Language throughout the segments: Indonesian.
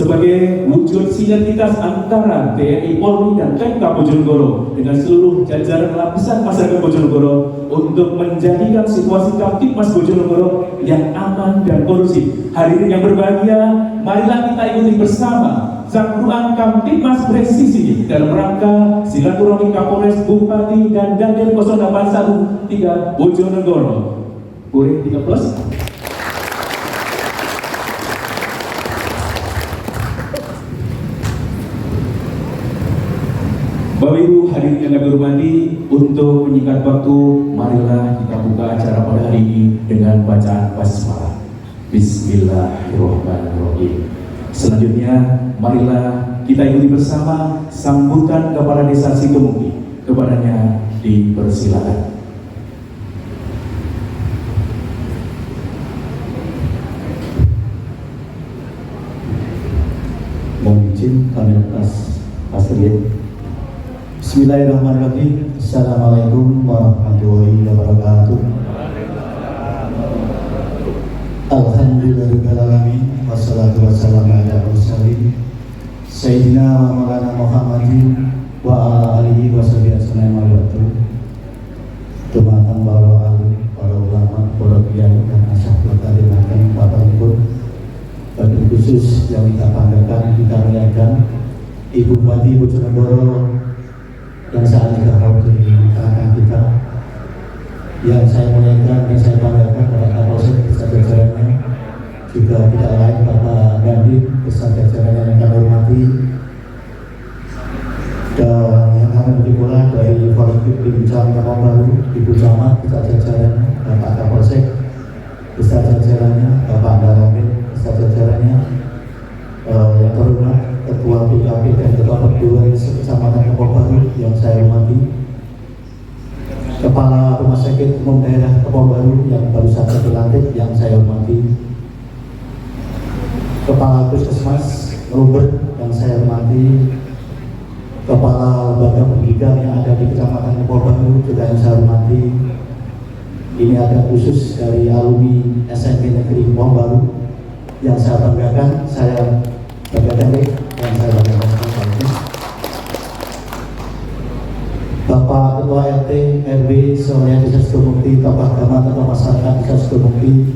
sebagai wujud sinergitas antara TNI Polri dan Pemkab Bojonegoro dengan seluruh jajaran lapisan masyarakat Bojonegoro untuk menjadikan situasi Kamtibmas Bojonegoro yang aman dan kondusif. Hadirin yang berbahagia, marilah kita ikuti bersama Zakruan Kamtibmas presisi dalam rangka silaturahmi Kapolres, Bupati, dan Dandim 0813 Bojonegoro. Boleh 3+. Bapak Ibu hadirin yang kami hormati, untuk menyingkat waktu, marilah kita buka acara pada hari ini dengan bacaan basmalah. Bismillahirrahmanirrahim. Selanjutnya, marilah kita ikuti bersama sambutan Kepala Desa Situmungki. Kepadanya dipersilakan. Mohon izin kami lepas Pastor. Bismillahirrahmanirrahim. Assalamualaikum warahmatullahi wabarakatuh. Alhamdulillahirrahmanirrahim. Wassalatu wassalamu ala mursalin Sayyidina wa maulana Muhammadin wa ala alihi wa sahbihi ajma'in. Tumatang para alim, para ulama, para kiai dan ashabul karim, Bapak Ibu, wabil khusus yang kita banggakan, kita muliakan Ibu Bupati Bojonegoro yang saat ini hadir di tengah kita, yang saya muliakan dan saya banggakan pada Kapolsek beserta jajarannya, juga tidak lain Bapak Dandim beserta jajarannya yang kami hormati, dan yang kami hormati pula dari Forkip Bincang Kampung Ibu Camat beserta jajarannya, Bapak Kapolsek beserta jajarannya, Bapak Daramin beserta jajarannya, yang terhormat Ketua PKP dan Ketua Perguruan Kecamatan Kepok Baru yang saya hormati, Kepala Rumah Sakit Umum Daerah Kepok Baru yang baru saja dilantik yang saya hormati, Kepala Puskesmas Robert yang saya hormati, Kepala Lembaga Pendidikan yang ada di Kecamatan Kepok Baru juga yang saya hormati. Ini ada khusus dari alumni SMP Negeri Kepok Baru yang saya banggakan, saya banggakan yang saya banggakan Bapak Ketua RT, RW, semuanya Desa Situmungki, tokoh agama, tokoh masyarakat Desa Situmungki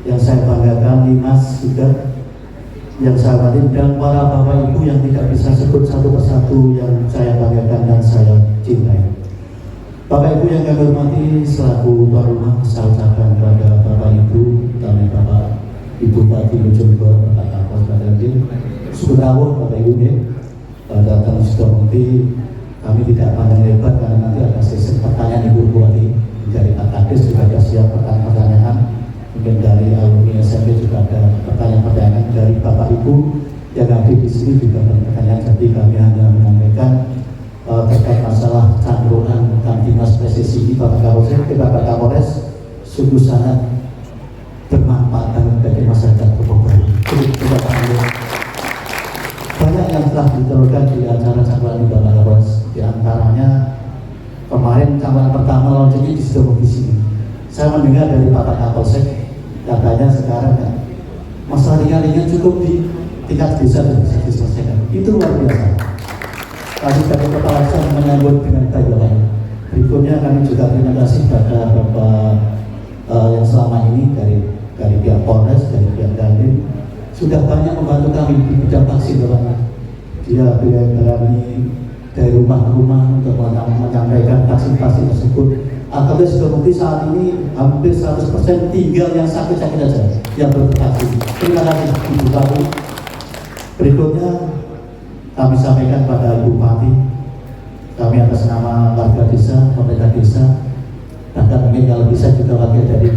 yang saya banggakan, Dimas juga yang saya hormati, dan para Bapak Ibu yang tidak bisa sebut satu persatu yang saya banggakan dan saya cintai. Bapak Ibu yang kami hormati, selaku tuan rumah, saya ucapkan kepada Bapak Ibu, terutama Bapak Ibu Bupati Bojonegoro, Bapak Kapolres, Bapak Dandim, syukur Bapak Ibu datang di Situmungki. Kami tidak pandang lebar karena nanti ada sesi pertanyaan Ibu Bupati, dari Pak Kades juga ada siap pertanyaan, mungkin dari alumni SMP juga ada pertanyaan dari Bapak Ibu yang hadir di sini juga pertanyaan. Jadi kami hanya menyampaikan terkait masalah canduran Kamtibmas presisi ini Bapak Kapolres sungguh sangat bermanfaat bagi masyarakat Kepok Baru. Banyak yang telah ditelurkan di acara canduran Bapak Kapolres. Di antaranya kemarin campuran pertama launching di Situmungki sini. Saya mendengar dari Bapak Kapolsek katanya sekarang ya, masalah ringan-ringan cukup di tingkat desa dan bisa diselesaikan. Itu luar biasa. Kami dari Kepala Desa menyambut dengan baik. Berikutnya kami juga terima kasih pada Bapak yang selama ini dari pihak Polres, dari pihak Dandim sudah banyak membantu kami di bidang vaksin. Dia berani dari rumah ke rumah untuk menyampaikan vaksin-vaksin tersebut. Akhirnya Situmungki saat ini hampir 100% tinggal yang sakit-sakit saja yang bervaksin. Terima kasih Ibu Bupati. Berikutnya kami sampaikan pada Ibu Bupati, kami atas nama warga desa, pemerintah desa, bahkan mungkin kalau bisa juga warga dari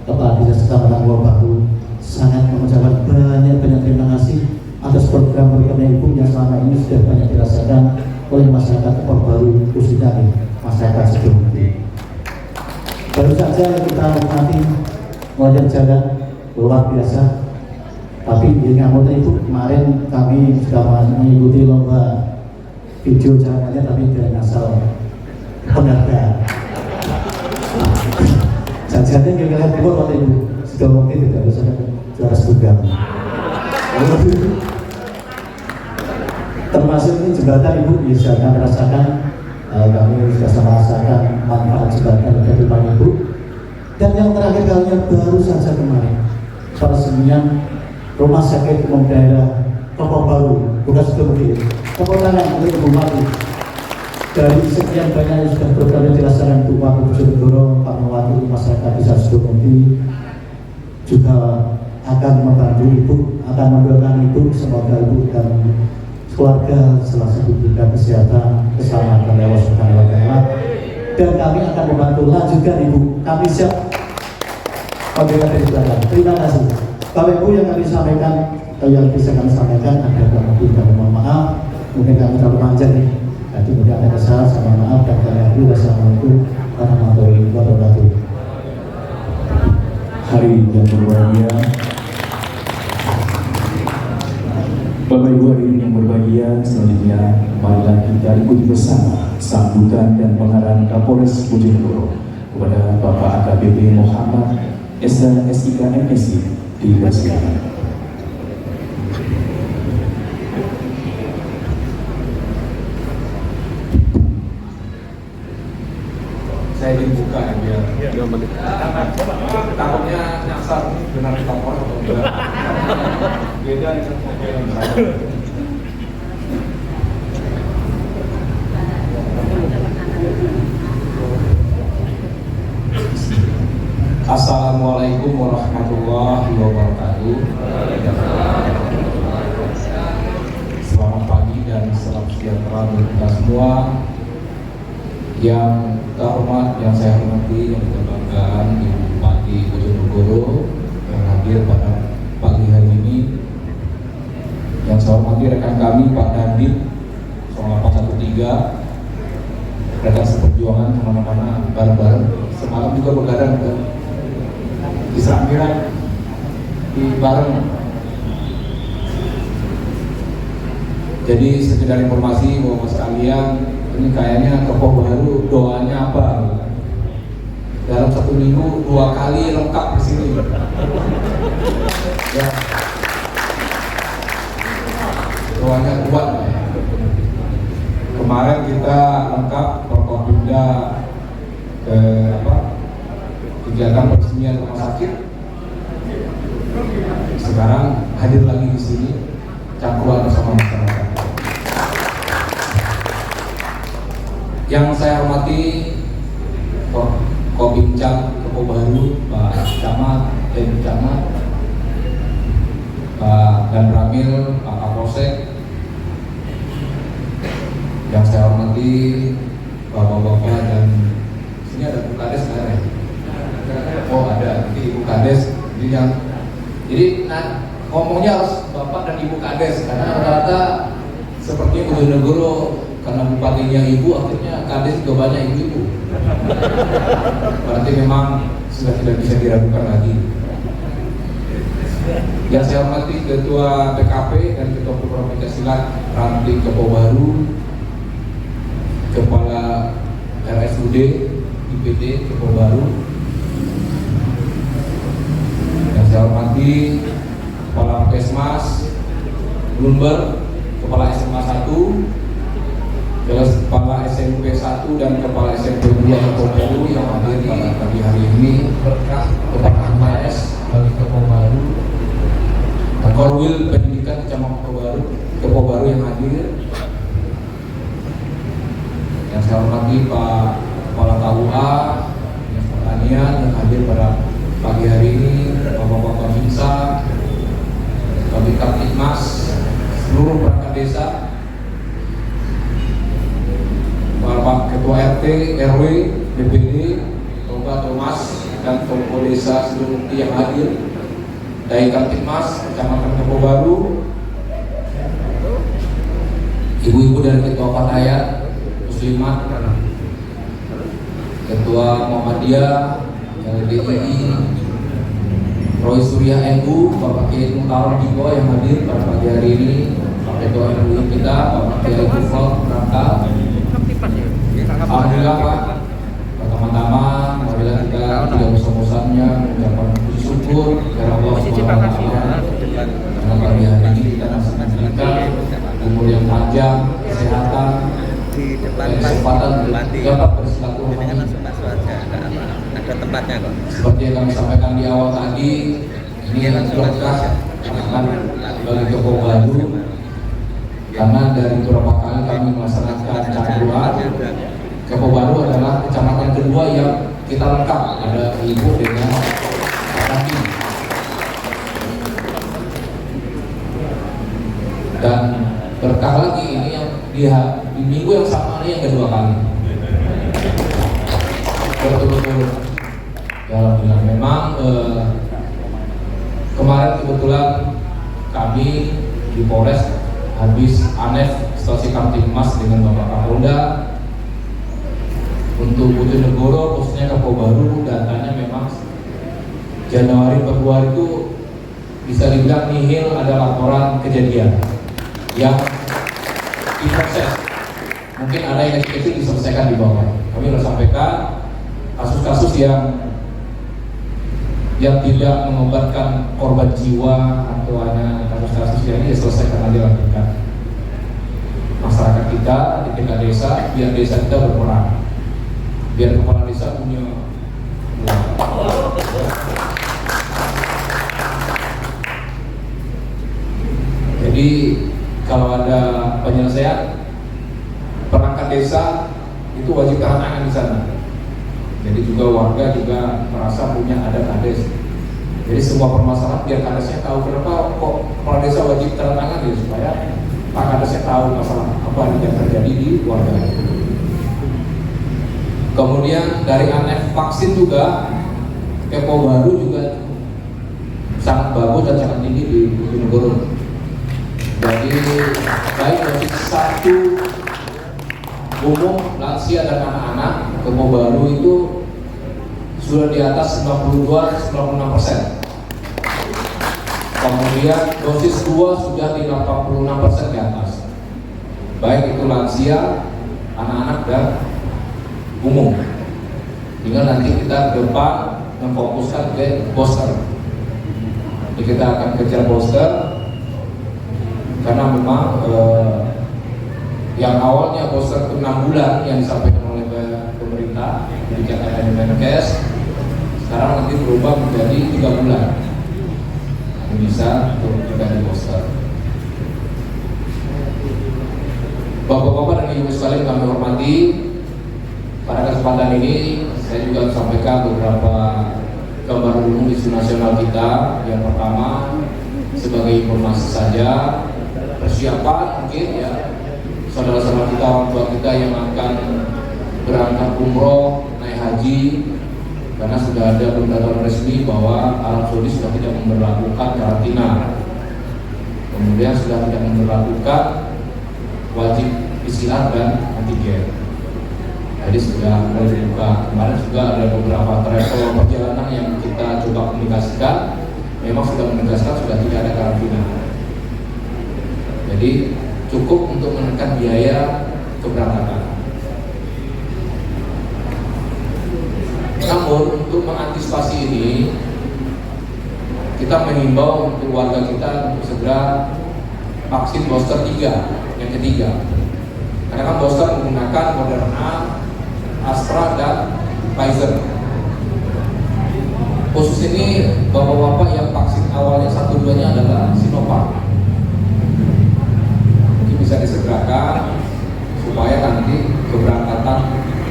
Kepala Desa Kecamatan Kepok Baru sangat mengucapkan banyak terima kasih atas program-programnya Ibu yang selama ini sudah banyak dirasakan oleh masyarakat Kepok Baru, khususnya masyarakat Situmungki. Baru saja kita nikmati wajah jalan luar biasa. Tapi di Ngamuter itu kemarin kami sudah mengikuti lomba video jalannya, tapi tidak ngasal penghargaan. Jajannya yang lihat timur waktu itu sudah mungkin tidak bisa juara tunggal. termasuk ini jembatan Ibu bisa akan merasakan, kami sudah merasakan manfaat jembatan dari depan Ibu. Dan yang terakhir kalinya baru saja kemarin peresmian Rumah Sakit Umum Daerah Tokoh Baru, bukan Sidomukti, tepuk tangan untuk Ibu Mati. Dari sekian banyak yang sudah berkali dilaksanakan Ibu Wati Bojonegoro, Pak Mewakili masyarakat desa Sidomukti juga akan membantu Ibu, akan mendoakan Ibu, semoga Ibu dan keluarga selalu diberikan kesehatan, keselamatan oleh Allah Subhanahu wa Ta'ala. Dan kami akan membantu lanjutkan Ibu. Kami siap memberikan dari belakang. Terima kasih. Bapak Ibu yang kami sampaikan, yang bisa kami sampaikan ada kami mohon maaf, mungkin kami terlalu panjang nih. Jadi mungkin ada kesalahan, sama maaf dan kalian dulu. Wassalamualaikum warahmatullahi wabarakatuh. Hari yang berbahagia, Bapak Ibu hadirin yang berbahagia, selanjutnya marilah kita ikuti bersama sambutan dan pengarahan Kapolres Bojonegoro kepada Bapak AKBP Muhammad SIK MSI dipersilakan. Saya dibuka ya biar takutnya nyasar benar Kapolres atau enggak. Beda dengan yang saya. Assalamualaikum warahmatullahi wabarakatuh. Selamat pagi dan salam sejahtera untuk kita semua. Yang terhormat, yang saya hormati, yang kita banggakan Ibu Bupati Bojonegoro yang hadir pada pagi hari ini. Yang saya hormati rekan kami Pak Dandim 0813, rekan seperjuangan kemana-mana bareng-bareng. Semalam juga begadang kan di Sampiran di bareng. Jadi sekedar informasi bahwa sekalian, ini kayaknya Tokoh Baru doanya apa? Dalam 1 minggu 2 kali lengkap di sini. Ya. Doanya kuat. Kemarin kita lengkap Forkopimda kegiatan peresmian rumah sakit. Sekarang hadir lagi di sini cangkruan bersama masyarakat. Yang saya hormati Kopimcam Tokoh Baru, Pak Camat, Camat, Pak Dan Ramil, Pak Kapolsek. Yang saya hormati Bapak-bapak dan sini ada Bu Kades kan ya? Oh ada, ini Ibu Kades. Jadi ngomongnya harus Bapak dan Ibu Kades karena rata-rata seperti Bojonegoro karena bupatinya ibu, akhirnya kades juga banyak ibu-ibu. Berarti memang sudah tidak bisa diragukan lagi. Yang saya hormati Ketua PKP dan Ketua Program Pencaksilat Ranting Tokoh Baru, Kepala RSUD IPD Tokoh Baru. Yang saya hormati Kepala Kesmas Bloomberg, Kepala SMA 1, Kepala SMP 1 dan Kepala SMP 2 Tokoh Baru yang hadir pada pagi hari ini, berkah kepada MAS bagi Tokoh Baru, Korwil Pendidikan Kecamatan Tokoh Baru yang hadir. Yang saya hormati Pak Kepala KUA Dinas Pertanian yang hadir pada pagi hari ini, Bapak-bapak Binsa, Bapak Kaptipmas, seluruh perangkat desa, Bapak Ketua RT, RW, DPD, Toga Thomas dan Tokoh Desa Sidomukti yang hadir, dari Kaptipmas Kecamatan Tokoh Baru, ibu-ibu dari Ketua Fatayat Muslimat, Ketua Muhammadiyah, LDI, Roy Surya NU, Bapak Kiai Mutaror Diko yang hadir pada pagi hari ini, Pak Ketua NU kita, Bapak Kiai Kufal Rangka. Alhamdulillah Pak, pertama-tama marilah kita tidak bosan-bosannya mengucapkan puji syukur kepada Allah Subhanahu wa Ta'ala karena pagi hari ini kita masih diberikan umur yang panjang dapat bersilaturahmi. Ada tempatnya kok. Seperti yang kami sampaikan di awal tadi, ini berkah akan bagi Kepo Baru, karena dari beberapa kali kami melaksanakan cangkuran, Kepo Baru adalah kecamatan kedua yang kita lengkap, ada ibu dengan kaki. Dan berkah lagi ini yang di minggu yang sama ini yang kedua kali. Betul-betul. Ya, alhamdulillah. Memang kemarin kebetulan kami di Polres habis ANEF Stasi Kamtipmas dengan Bapak Kapolda untuk Bojonegoro, khususnya Kepo Baru. Datanya memang Januari Februari itu bisa dibilang nihil, ada laporan kejadian yang diproses. Mungkin ada yang kecil diselesaikan di bawah. Kami sudah sampaikan kasus-kasus yang tidak mengobatkan korban jiwa atau hanya kasus-kasus yang diselesaikan nanti lanjutkan. Masyarakat kita di tingkat desa, biar desa kita berperan, biar kepala desa punya uang. Jadi kalau ada penyelesaian perangkat desa itu wajib tahan tangan di sana. Jadi juga warga juga merasa punya ada kades. Jadi semua permasalahan biar kadesnya tahu kenapa kok kepala desa wajib tahan tangan ya, supaya Pak kadesnya tahu masalah apa yang terjadi di warga. Kemudian dari ANEF vaksin juga, Kepo Baru juga sangat bagus dan sangat tinggi di Bojonegoro. Jadi baik dosis 1 umum, lansia dan anak-anak, Kepo Baru itu sudah di atas 92-96%. Kemudian dosis 2 sudah di 86% di atas. Baik itu lansia, anak-anak dan umum. Tinggal nanti kita ke depan memfokuskan ke booster. Jadi kita akan kejar booster karena memang yang awalnya booster itu 6 bulan yang disampaikan oleh pemerintah kebijakan dari Menkes, sekarang nanti berubah menjadi 3 bulan bisa untuk kita di booster. Bapak-bapak dan ibu sekalian kami hormati, pada kesempatan ini saya juga sampaikan beberapa gambar umum isu nasional kita. Yang pertama, sebagai informasi saja, persiapan mungkin ya saudara-saudara kita, orang tua kita yang akan berangkat umroh, naik haji, karena sudah ada pemberitahuan resmi bahwa Arab Saudi sudah tidak memberlakukan karantina, kemudian sudah tidak memberlakukan wajib PCR dan antigen. Jadi sudah mulai dibuka. Kemarin juga ada beberapa travel perjalanan yang kita coba komunikasikan, memang sudah menegaskan sudah tidak ada karantina. Jadi cukup untuk menekan biaya keberangkatan. Namun untuk mengantisipasi ini, kita mengimbau untuk warga kita untuk segera vaksin booster 3, yang ketiga. Karena kan booster menggunakan Moderna, Astra dan Pfizer. Khusus ini bapak-bapak yang vaksin awalnya 1-2-nya adalah Sinovac, mungkin bisa disegerakan supaya nanti keberangkatan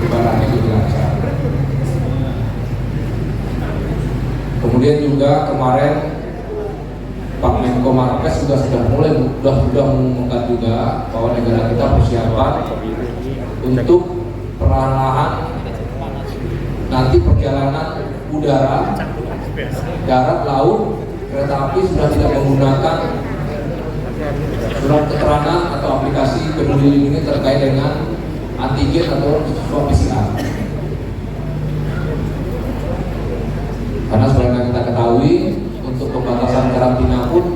lebarannya lebih lancar. Kemudian juga kemarin Pak Menko Marves sudah mulai mengumumkan juga bahwa negara kita persiapan untuk perlahan-lahan nanti perjalanan udara, darat, laut, kereta api sudah tidak menggunakan surat keterangan atau aplikasi Peduli Lindungi terkait dengan antigen atau swab PCR. Karena sebenarnya kita ketahui untuk pembatasan karantina pun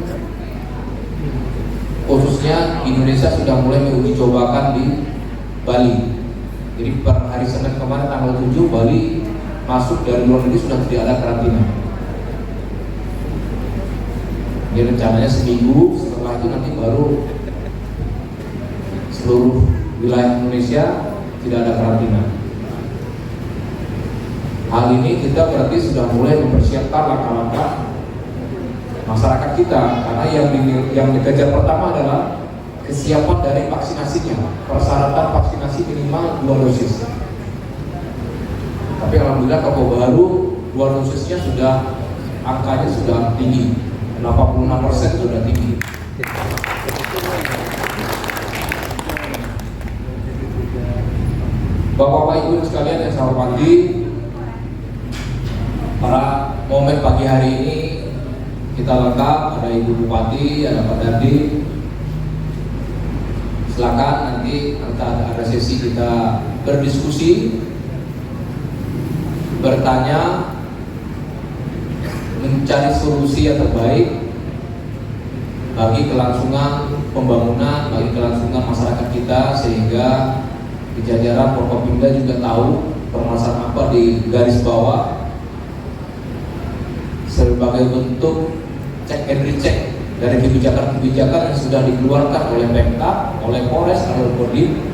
khususnya Indonesia sudah mulai menguji cobakan di Bali. Jadi per hari Senin kemarin tanggal 7 Bali masuk dari luar negeri sudah tidak ada karantina. Jadi rencananya seminggu setelah itu nanti baru seluruh wilayah Indonesia tidak ada karantina. Hal ini kita berarti sudah mulai mempersiapkan langkah-langkah masyarakat kita, karena yang dikejar pertama adalah kesiapan dari vaksinasinya, persyaratan vaksinasi minimal 2 dosis. Tapi alhamdulillah Toko Baru 2 dosisnya angkanya sudah tinggi, 86% sudah tinggi. Bapak-bapak ibu sekalian yang saya hormati, pada momen pagi hari ini kita lengkap, ada Ibu Bupati, ada Pak Dandim. Silakan nanti ada sesi kita berdiskusi, bertanya, mencari solusi yang terbaik bagi kelangsungan pembangunan, bagi kelangsungan masyarakat kita, sehingga di jajaran Forkopimda juga tahu permasalahan apa di garis bawah sebagai bentuk cek and recheck dari kebijakan-kebijakan yang sudah dikeluarkan oleh Pemkab, oleh Polres, oleh Kodim,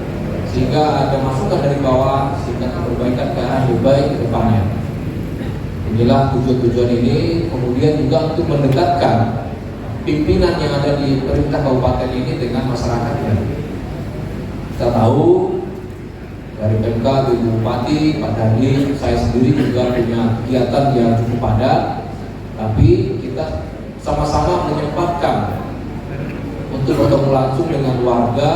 sehingga ada masukan dari bawah sehingga perbaikan ke arah lebih baik ke depannya. Inilah tujuan-tujuan ini, kemudian juga untuk mendekatkan pimpinan yang ada di pemerintah kabupaten ini dengan masyarakatnya. Kita tahu dari Pemkab, Ibu Bupati, Pak Dandim, saya sendiri juga punya kegiatan yang cukup padat, tapi kita sama-sama menyempatkan untuk bertemu langsung dengan warga,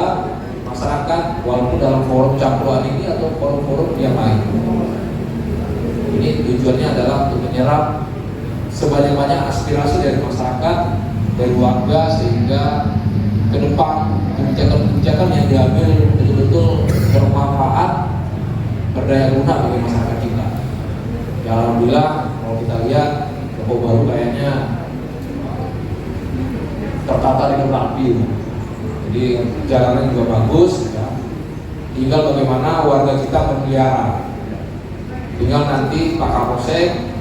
masyarakat, walaupun dalam forum campuran ini atau forum-forum yang lain. Ini tujuannya adalah untuk menyerap sebanyak-banyak aspirasi dari masyarakat, dari warga, sehingga ke depan kebijakan-kebijakan yang diambil betul-betul bermanfaat, berdaya guna bagi masyarakat kita. Ya alhamdulillah, kalau kita lihat Toko Baru kayaknya tertata dengan rapi, jadi jalannya juga bagus, ya. Tinggal bagaimana warga kita memelihara. Tinggal nanti Pak Kapolsek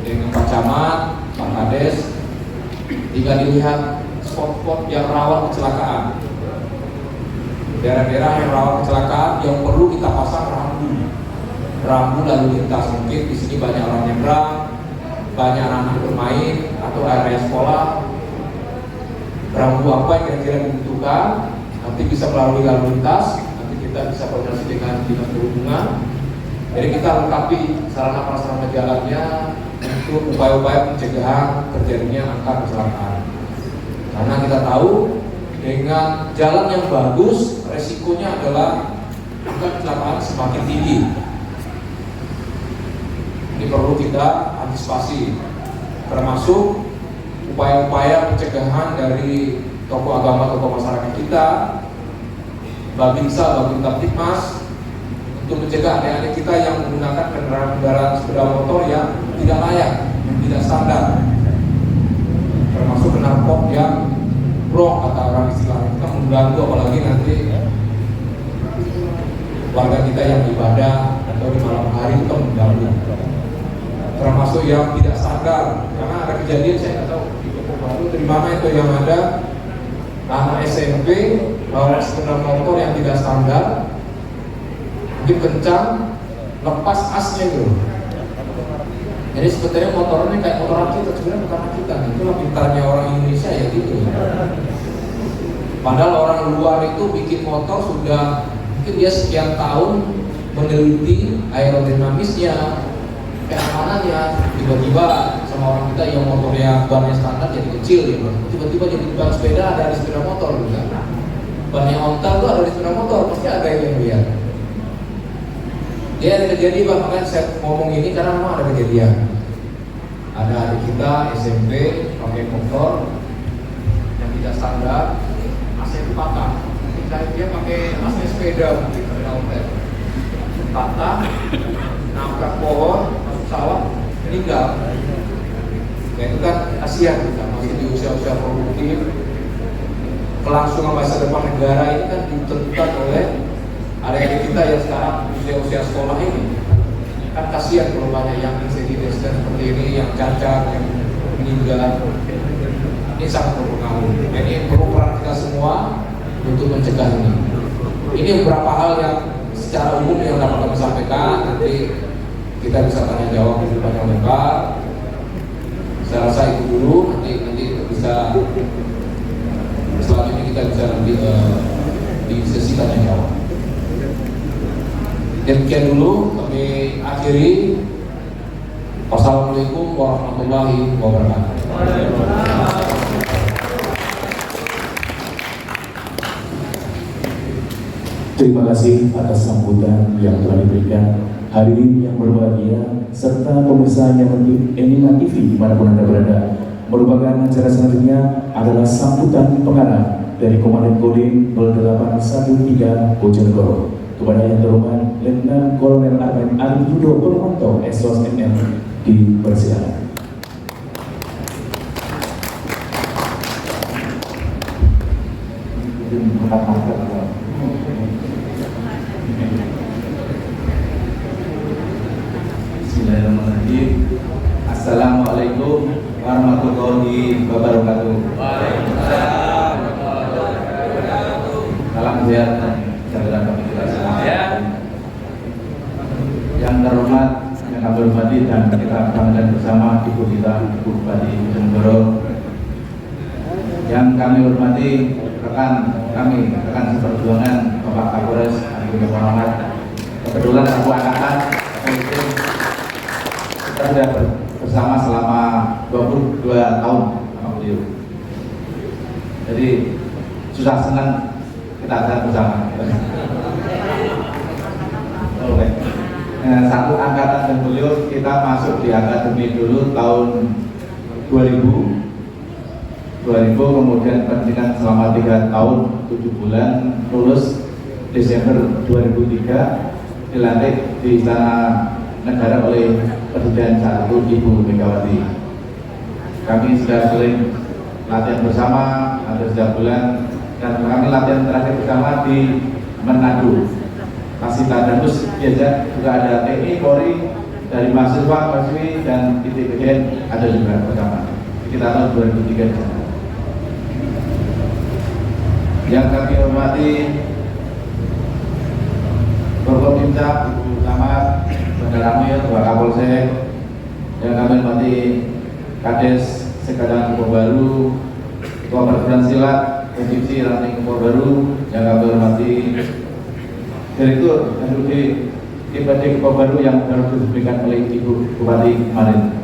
dengan Pak Camat, Pak Kades, tinggal dilihat spot-spot yang rawan kecelakaan, daerah-daerah yang rawan kecelakaan yang perlu kita pasang rambu lalu lintas. Mungkin di sini banyak orang nyebrang, banyak anak bermain atau area sekolah. Rambu apa yang kira-kira dibutuhkan, nanti bisa melalui lalu lintas, nanti kita bisa koordinasi dengan dinas perhubungan. Jadi kita lengkapi sarana prasarana jalannya untuk upaya-upaya pencegahan terjadinya angka kecelakaan. Karena kita tahu dengan jalan yang bagus, resikonya adalah angka kecelakaan semakin tinggi. Ini perlu kita antisipasi, termasuk upaya-upaya pencegahan dari tokoh agama, tokoh masyarakat kita, Babinsa, Babin Kamtipmas, untuk mencegah adik-adik kita yang menggunakan kendaraan sepeda motor yang tidak layak, yang tidak standar, termasuk knalpot yang blok kata orang istilahnya, kita mengganggu, apalagi nanti warga kita yang ibadah atau di malam hari itu mengganggu, termasuk yang tidak standar. Karena ada kejadian, saya nggak tahu di Toko Baru dari mana itu, yang ada anak SMP bawa sepeda motor yang tidak standar, mungkin kencang, lepas asnya itu. Jadi sebetulnya motornya kayak motor kita, sebenarnya bukan kita. Itulah pintarnya orang Indonesia ya gitu. Padahal orang luar itu bikin motor sudah mungkin dia sekian tahun meneliti aerodinamisnya, keamanannya. Tiba-tiba sama orang kita yang motornya bannya standar jadi kecil gitu. Tiba-tiba jadi ban sepeda ada di sepeda motor gitu. Bannya ontel tuh ada di sepeda motor, pasti ada yang lihat. Dia ada kejadian, Pak, makanya saya ngomong ini karena memang ada kejadian. Ada adik kita SMP pakai motor yang tidak standar, AC itu patah. Dia pakai AC sepeda, mungkin sepeda ontel, patah, nabrak pohon, masuk sawah, meninggal. Ya itu kan kasihan kita, masih di usia-usia produktif. Kelangsungan masa depan negara ini kan ditentukan oleh adik-adik kita yang sekarang usia-usia sekolah ini. Kan kasihan kalau banyak yang insiden seperti ini, yang cacat, yang meninggal. Ini sangat berpengaruh. Ini perlu peran kita semua untuk mencegah ini. Ini beberapa hal yang secara umum yang dapat kami sampaikan, nanti kita bisa tanya jawab di depan yang lengkap. Saya rasa itu dulu, nanti bisa selanjutnya kita bisa nanti di sesi tanya jawab. Demikian dulu kami akhiri. Wassalamualaikum warahmatullahi wabarakatuh. Terima kasih atas sambutan yang telah diberikan. Hadirin yang berbahagia serta pemirsa yang penting Enima TV dimanapun Anda berada, merupakan acara selanjutnya adalah sambutan pengarah dari Komandan Kodim 0813 Bojonegoro. Kepada yang terhormat Letnan Kolonel Armen Arif Yudo Purwanto SOS MM dipersilakan. Bismillahirrahmanirrahim. Assalamualaikum warahmatullahi wabarakatuh. Waalaikumsalam warahmatullahi wabarakatuh. Salam sehat dan sejahtera bagi kita semua. Yang terhormat, yang kami hormati dan kita banggakan bersama Ibu kita, Ibu Bupati Bojonegoro. Yang kami hormati rekan seperjuangan Bapak Kapolres Arifin Muhammad. Kebetulan aku angkatan kita sudah bersama selama 22 tahun sama beliau. Jadi susah senang kita akan bersama. Oke. Satu angkatan dengan beliau, kita masuk di akademi dulu tahun 2000, kemudian pendidikan selama 3 tahun 7 bulan, lulus Desember 2003, dilantik di Istana Negara oleh Presiden saat itu Ibu Megawati. Kami sudah sering latihan bersama, hampir setiap bulan, dan kami latihan terakhir bersama di Manado. Masih terus biasa juga ada TNI, Polri, dari mahasiswa, mahasiswi, dan ITBN ada juga bersama. Kita tahun 2003 di sana. Yang kami hormati Forkopimda, Ibu Camat, Saudara Amir, Bapak Kapolsek, yang kami hormati Kades Sekadang Kepor Baru, Ketua Perguruan Silat Divisi Ranting Kepor Baru, yang kami hormati Direktur HUD IPD Kepor Baru yang baru diberikan oleh Ibu Bupati kemarin.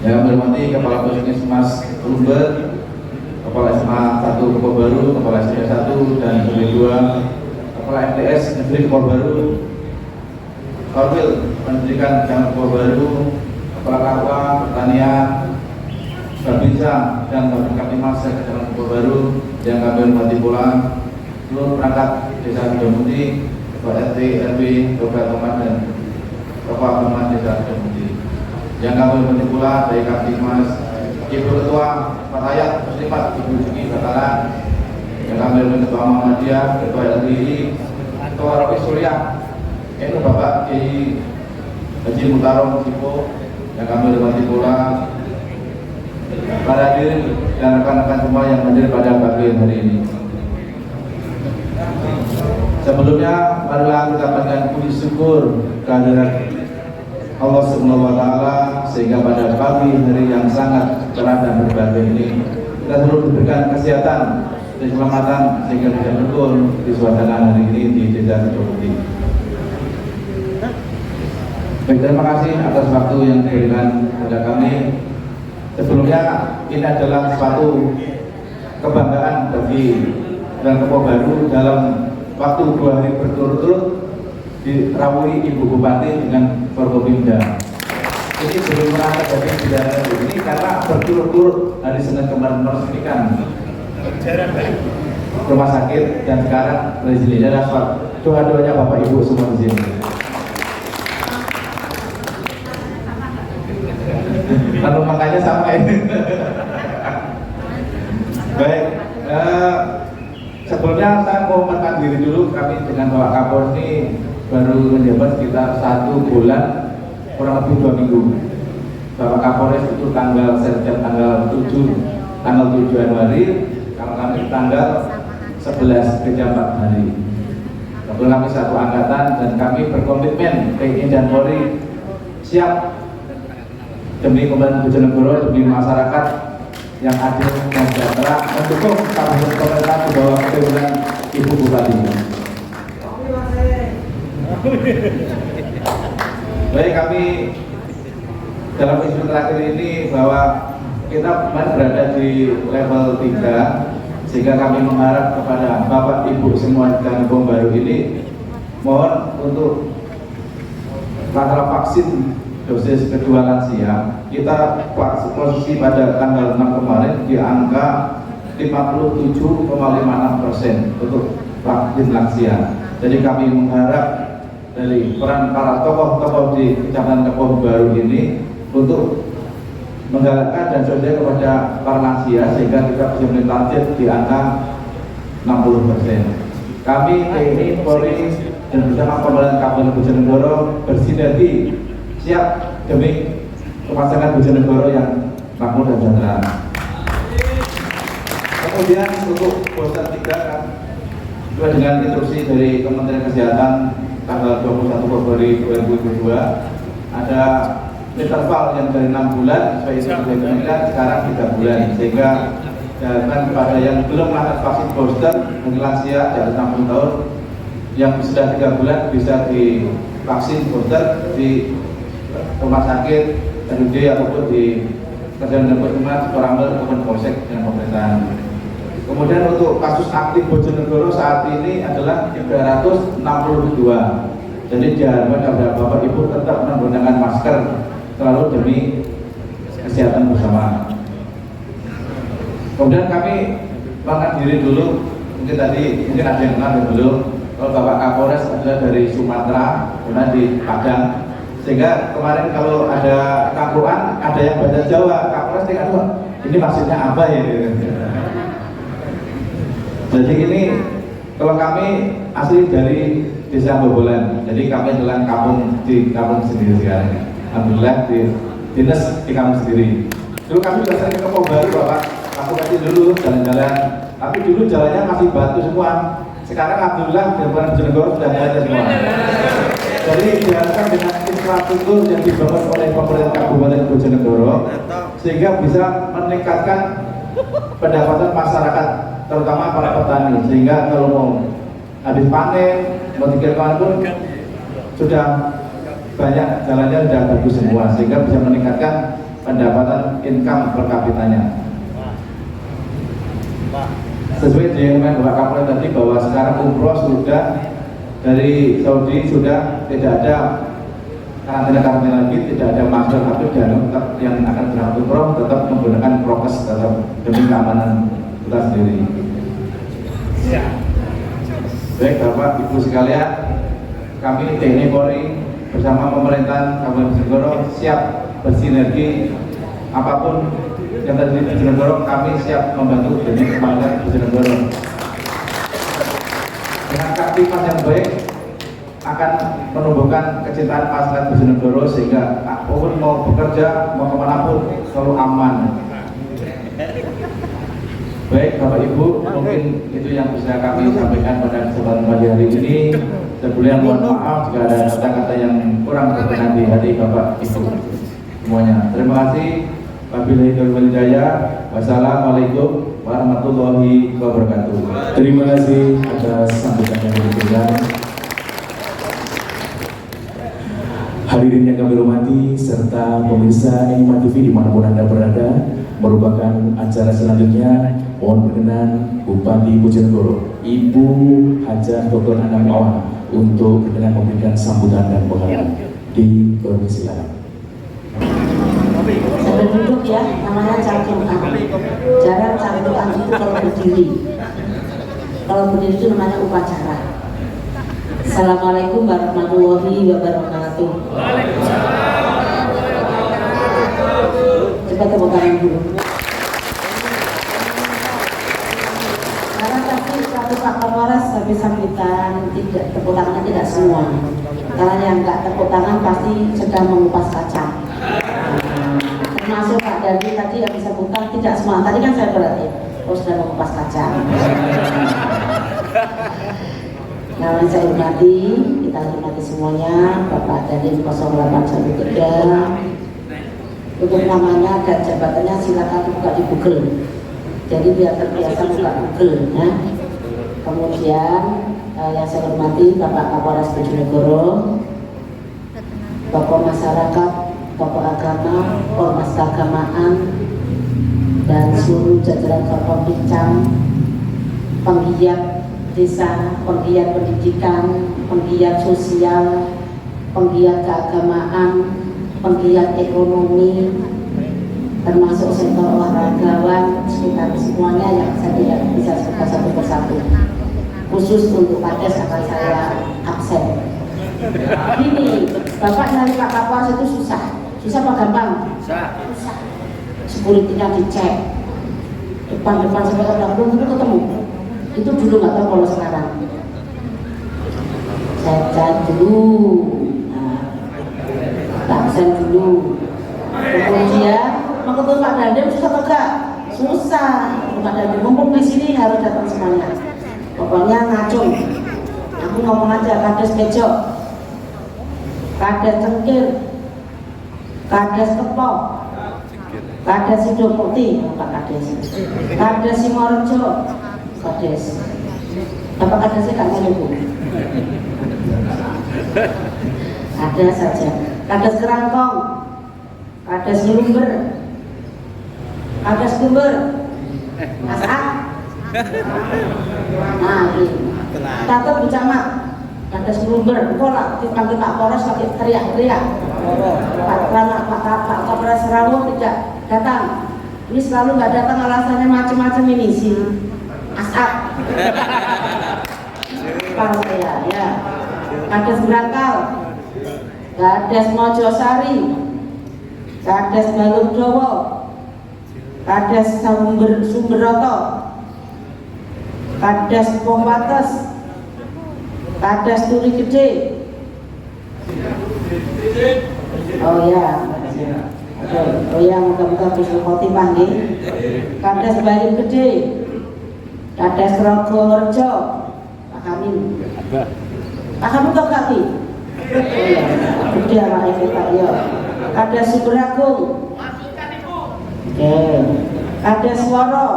Yang kami hormati Kepala Puskesmas Lumber, Kepala SMA 1 Kepor Baru, Kepala SMA 1 dan SMA 2, Kepala MTS Negeri Kepor Baru, Korwil Pendidikan Kecamatan Kepor Baru, Kepala KUA Pertanian, Babinsa dan Babin Kaptimas Kecamatan Kepor Baru, yang kami hormati pula seluruh perangkat Desa Sidomuti, Kepala RT, RW, Bapak Teman dan Bapak Teman Desa Sidomuti. Yang kami hormati pula dari Kaptimas, Ibu Ketua Fatayat Muslimat Ibu Juki Batalan, yang kami hormati Ketua Muhammadiyah, Ketua LBI, Ketua Rofi Surya, itu Bapak Kiai Haji Mutarom Sipo, yang kami hormati pula para hadirin dan rekan-rekan semua yang hadir pada pagi hari ini. Sebelumnya, marilah kita panjatkan puji syukur kehadirat Allah Subhanahu wa Ta'ala, sehingga pada pagi hari yang sangat cerah dan berbahagia ini kita selalu diberikan kesehatan dan keselamatan sehingga bisa berkumpul di suasana hari ini di Desa Sidomuti. Baik, terima kasih atas waktu yang diberikan kepada kami. Sebelumnya, ini adalah suatu kebanggaan bagi dan Kepor Baru dalam waktu 2 hari berturut-turut dirawui Ibu Bupati dengan Forkopimda. Ini belum pernah terjadi di daerah ini karena berturut-turut hari Senin kemarin meresmikan rumah sakit dan sekarang dari sini ada doa-doanya Bapak Ibu semua di sini. Lalu makanya sama ini. Baik. Sebelumnya saya mau memperkenalkan diri dulu. Kami dengan Bapak Kapolres ini baru menjabat sekitar 1 bulan, kurang lebih 2 minggu. Bapak Kapolres itu sejak tanggal 7 Januari, kalau kami tanggal 11 kerja 4 hari. kami satu angkatan dan kami berkomitmen TNI dan Polri siap demi Kabupaten Bojonegoro, demi masyarakat yang adil dan sejahtera, mendukung pemerintah di bawah kepemimpinan Ibu Bupati. Baik, kami dalam isu terakhir ini bahwa kita berada di level 3, sehingga kami mengharap kepada Bapak Ibu semua di kampung baru ini mohon untuk masalah vaksin dosis kedua lansia, kita posisi pada tanggal 6 kemarin di angka 57,56% untuk vaksin lansia. Jadi kami mengharap dari peran para tokoh-tokoh di Kecamatan Kampung Baru ini untuk menggalakkan dan sosial kepada para lansia sehingga kita bisa mentarget di angka 60%. Kami TNI, Polri dan bersama pemerintah Kabupaten Bojonegoro bersinergi siap demi pemasangan Bojonegoro yang makmur dan sejahtera. Kemudian untuk poster 3 kan sesuai dengan instruksi dari Kementerian Kesehatan tanggal 21 Februari 2022 ada interval yang dari 6 bulan sesuai instruksi Kementerian sekarang 3 bulan, sehingga diharapkan kepada yang belum melakukan vaksin booster bagi lansia di atas 60 tahun yang sudah 3 bulan bisa divaksin booster di rumah sakit, RUD ataupun di Kerjaan dan Perhubungan, Koramel ataupun Polsek dengan pemerintahan. Kemudian untuk kasus aktif Bojonegoro saat ini adalah 362. Jadi diharapkan kepada Bapak Ibu tetap menggunakan masker selalu demi kesehatan bersama. Kemudian kami mengangkat diri dulu, mungkin ada yang kenal dan belum. Kalau Bapak Kapolres adalah dari Sumatera, kemudian di Padang. Sehingga kemarin kalau ada kakuan, ada yang bahasa Jawa, Kapolres tinggal ini maksudnya apa ya? Jadi ini kalau kami asli dari Desa Bobolan, jadi kami adalah kampung di kampung sendiri sekarang. Alhamdulillah di dinas di kampung sendiri. Dulu kami biasanya ke Kampung Baru, Bapak, aku kasih dulu jalan-jalan. Tapi dulu jalannya masih batu semua. Sekarang alhamdulillah di Bojonegoro sudah ada semua. Jadi diharapkan dengan infrastruktur yang dibangun oleh pemerintah Kabupaten Bojonegoro sehingga bisa meningkatkan pendapatan masyarakat, terutama para petani, sehingga kalau mau habis panen, mau dikira pun sudah banyak jalannya sudah bagus semua, sehingga bisa meningkatkan pendapatan income per kapitanya. Sesuai dengan Bapak Kapolres tadi bahwa sekarang umroh sudah dari Saudi sudah tidak ada karantina lagi, tidak ada masker, tapi dan tetap yang akan berangkat umroh tetap menggunakan prokes tetap demi keamanan kita sendiri. Baik Bapak Ibu sekalian, kami TNI Polri bersama pemerintah Kabupaten Bojonegoro siap bersinergi apapun yang terjadi di Bojonegoro, kami siap membantu demi keamanan Bojonegoro. Dengan aktivitas yang baik akan menumbuhkan kecintaan masyarakat Bojonegoro sehingga apapun mau bekerja, mau kemanapun selalu aman. Baik Bapak Ibu, mungkin itu yang bisa kami sampaikan pada kesempatan pagi hari ini. Sebelumnya mohon maaf jika ada kata-kata yang kurang berkenan di hati Bapak Ibu semuanya. Terima kasih. Wabillahi taufiq wal hidayah. Wassalamualaikum warahmatullahi wabarakatuh. Terima kasih atas sambutan yang diberikan. Hadirin yang kami hormati serta pemirsa Enigma TV dimanapun Anda berada, merupakan acara selanjutnya. Mohon berkenan Bupati Bojonegoro, Ibu Hajah Dr. Anam Awan untuk berkenan memberikan sambutan dan penghargaan. Dipersilakan. Sambil duduk ya, namanya cangkruan. Jarang cangkruan itu kalau berdiri. Kalau berdiri itu namanya upacara. Assalamualaikum warahmatullahi wabarakatuh. Coba tepuk tangan dulu. Karena tadi satu Pak Kapolres habis sambutan, tidak tepuk tangannya tidak semua. Karena yang nggak tepuk tangan pasti sedang mengupas kacang. Termasuk Pak Dadi tadi yang bisa buka tidak semua. Tadi kan saya berarti, oh sudah mengupas kacang. Nah, yang saya hormati, kita hormati semuanya, Bapak Dandim 0813. Untuk namanya dan jabatannya silakan buka di Google. Jadi biar terbiasa buka Google ya. Kemudian yang saya hormati Bapak Kapolres Bojonegoro, tokoh masyarakat, tokoh agama, ormas keagamaan, dan seluruh jajaran Forkompicam, penggiat desa, penggiat pendidikan, penggiat sosial, penggiat keagamaan, penggiat ekonomi, termasuk sektor olahragawan, sekitar semuanya yang saya tidak bisa sebutkan satu persatu. Khusus untuk Kades akan saya absen. Ini Bapak nyari Pak Kapolres itu susah apa gampang? Susah. Security-nya dicek, depan sampai belum ketemu. Itu dulu nggak tahu kalau sekarang. Saya cek dulu, absen dulu. Kemudian mau ketemu Pak Dandim susah atau enggak? Susah. Pak Dandim mumpung di sini harus datang semuanya. Pokoknya ngacung. Aku ngomong aja, Kades Bejo, Kades Cengkir, Kades Kepok, Kades Sidomukti, Pak Kades, Kades Simorejo, Kades. Bapak Kadesnya kan nyambung. Ada saja. Kades Kerangkong, Kades Lumber, Kades Lumber, Masak. Nah, ini Tato Bu Camat, Kades Lumber, kolak dipanggil Pak Polres lagi teriak-teriak. Pak Kapolres Rawuh tidak datang. Ini selalu nggak datang alasannya macam-macam ini sih. Asap. Kalau saya ya. Kades Brangkal, Kades Mojosari, Kades Balurdowo, Kades Sumberoto, Kades Pompates, Kades Turi Gede. Oh ya, mudah-mudahan bisa khotimah nih. Kades Bayu Gede, Kades Rogorejo, Pak Hamim. Pak Hamim tau gak Ki? Oh ya, gede anaknya kita ya. Kades Sumeragung, Kades Woro,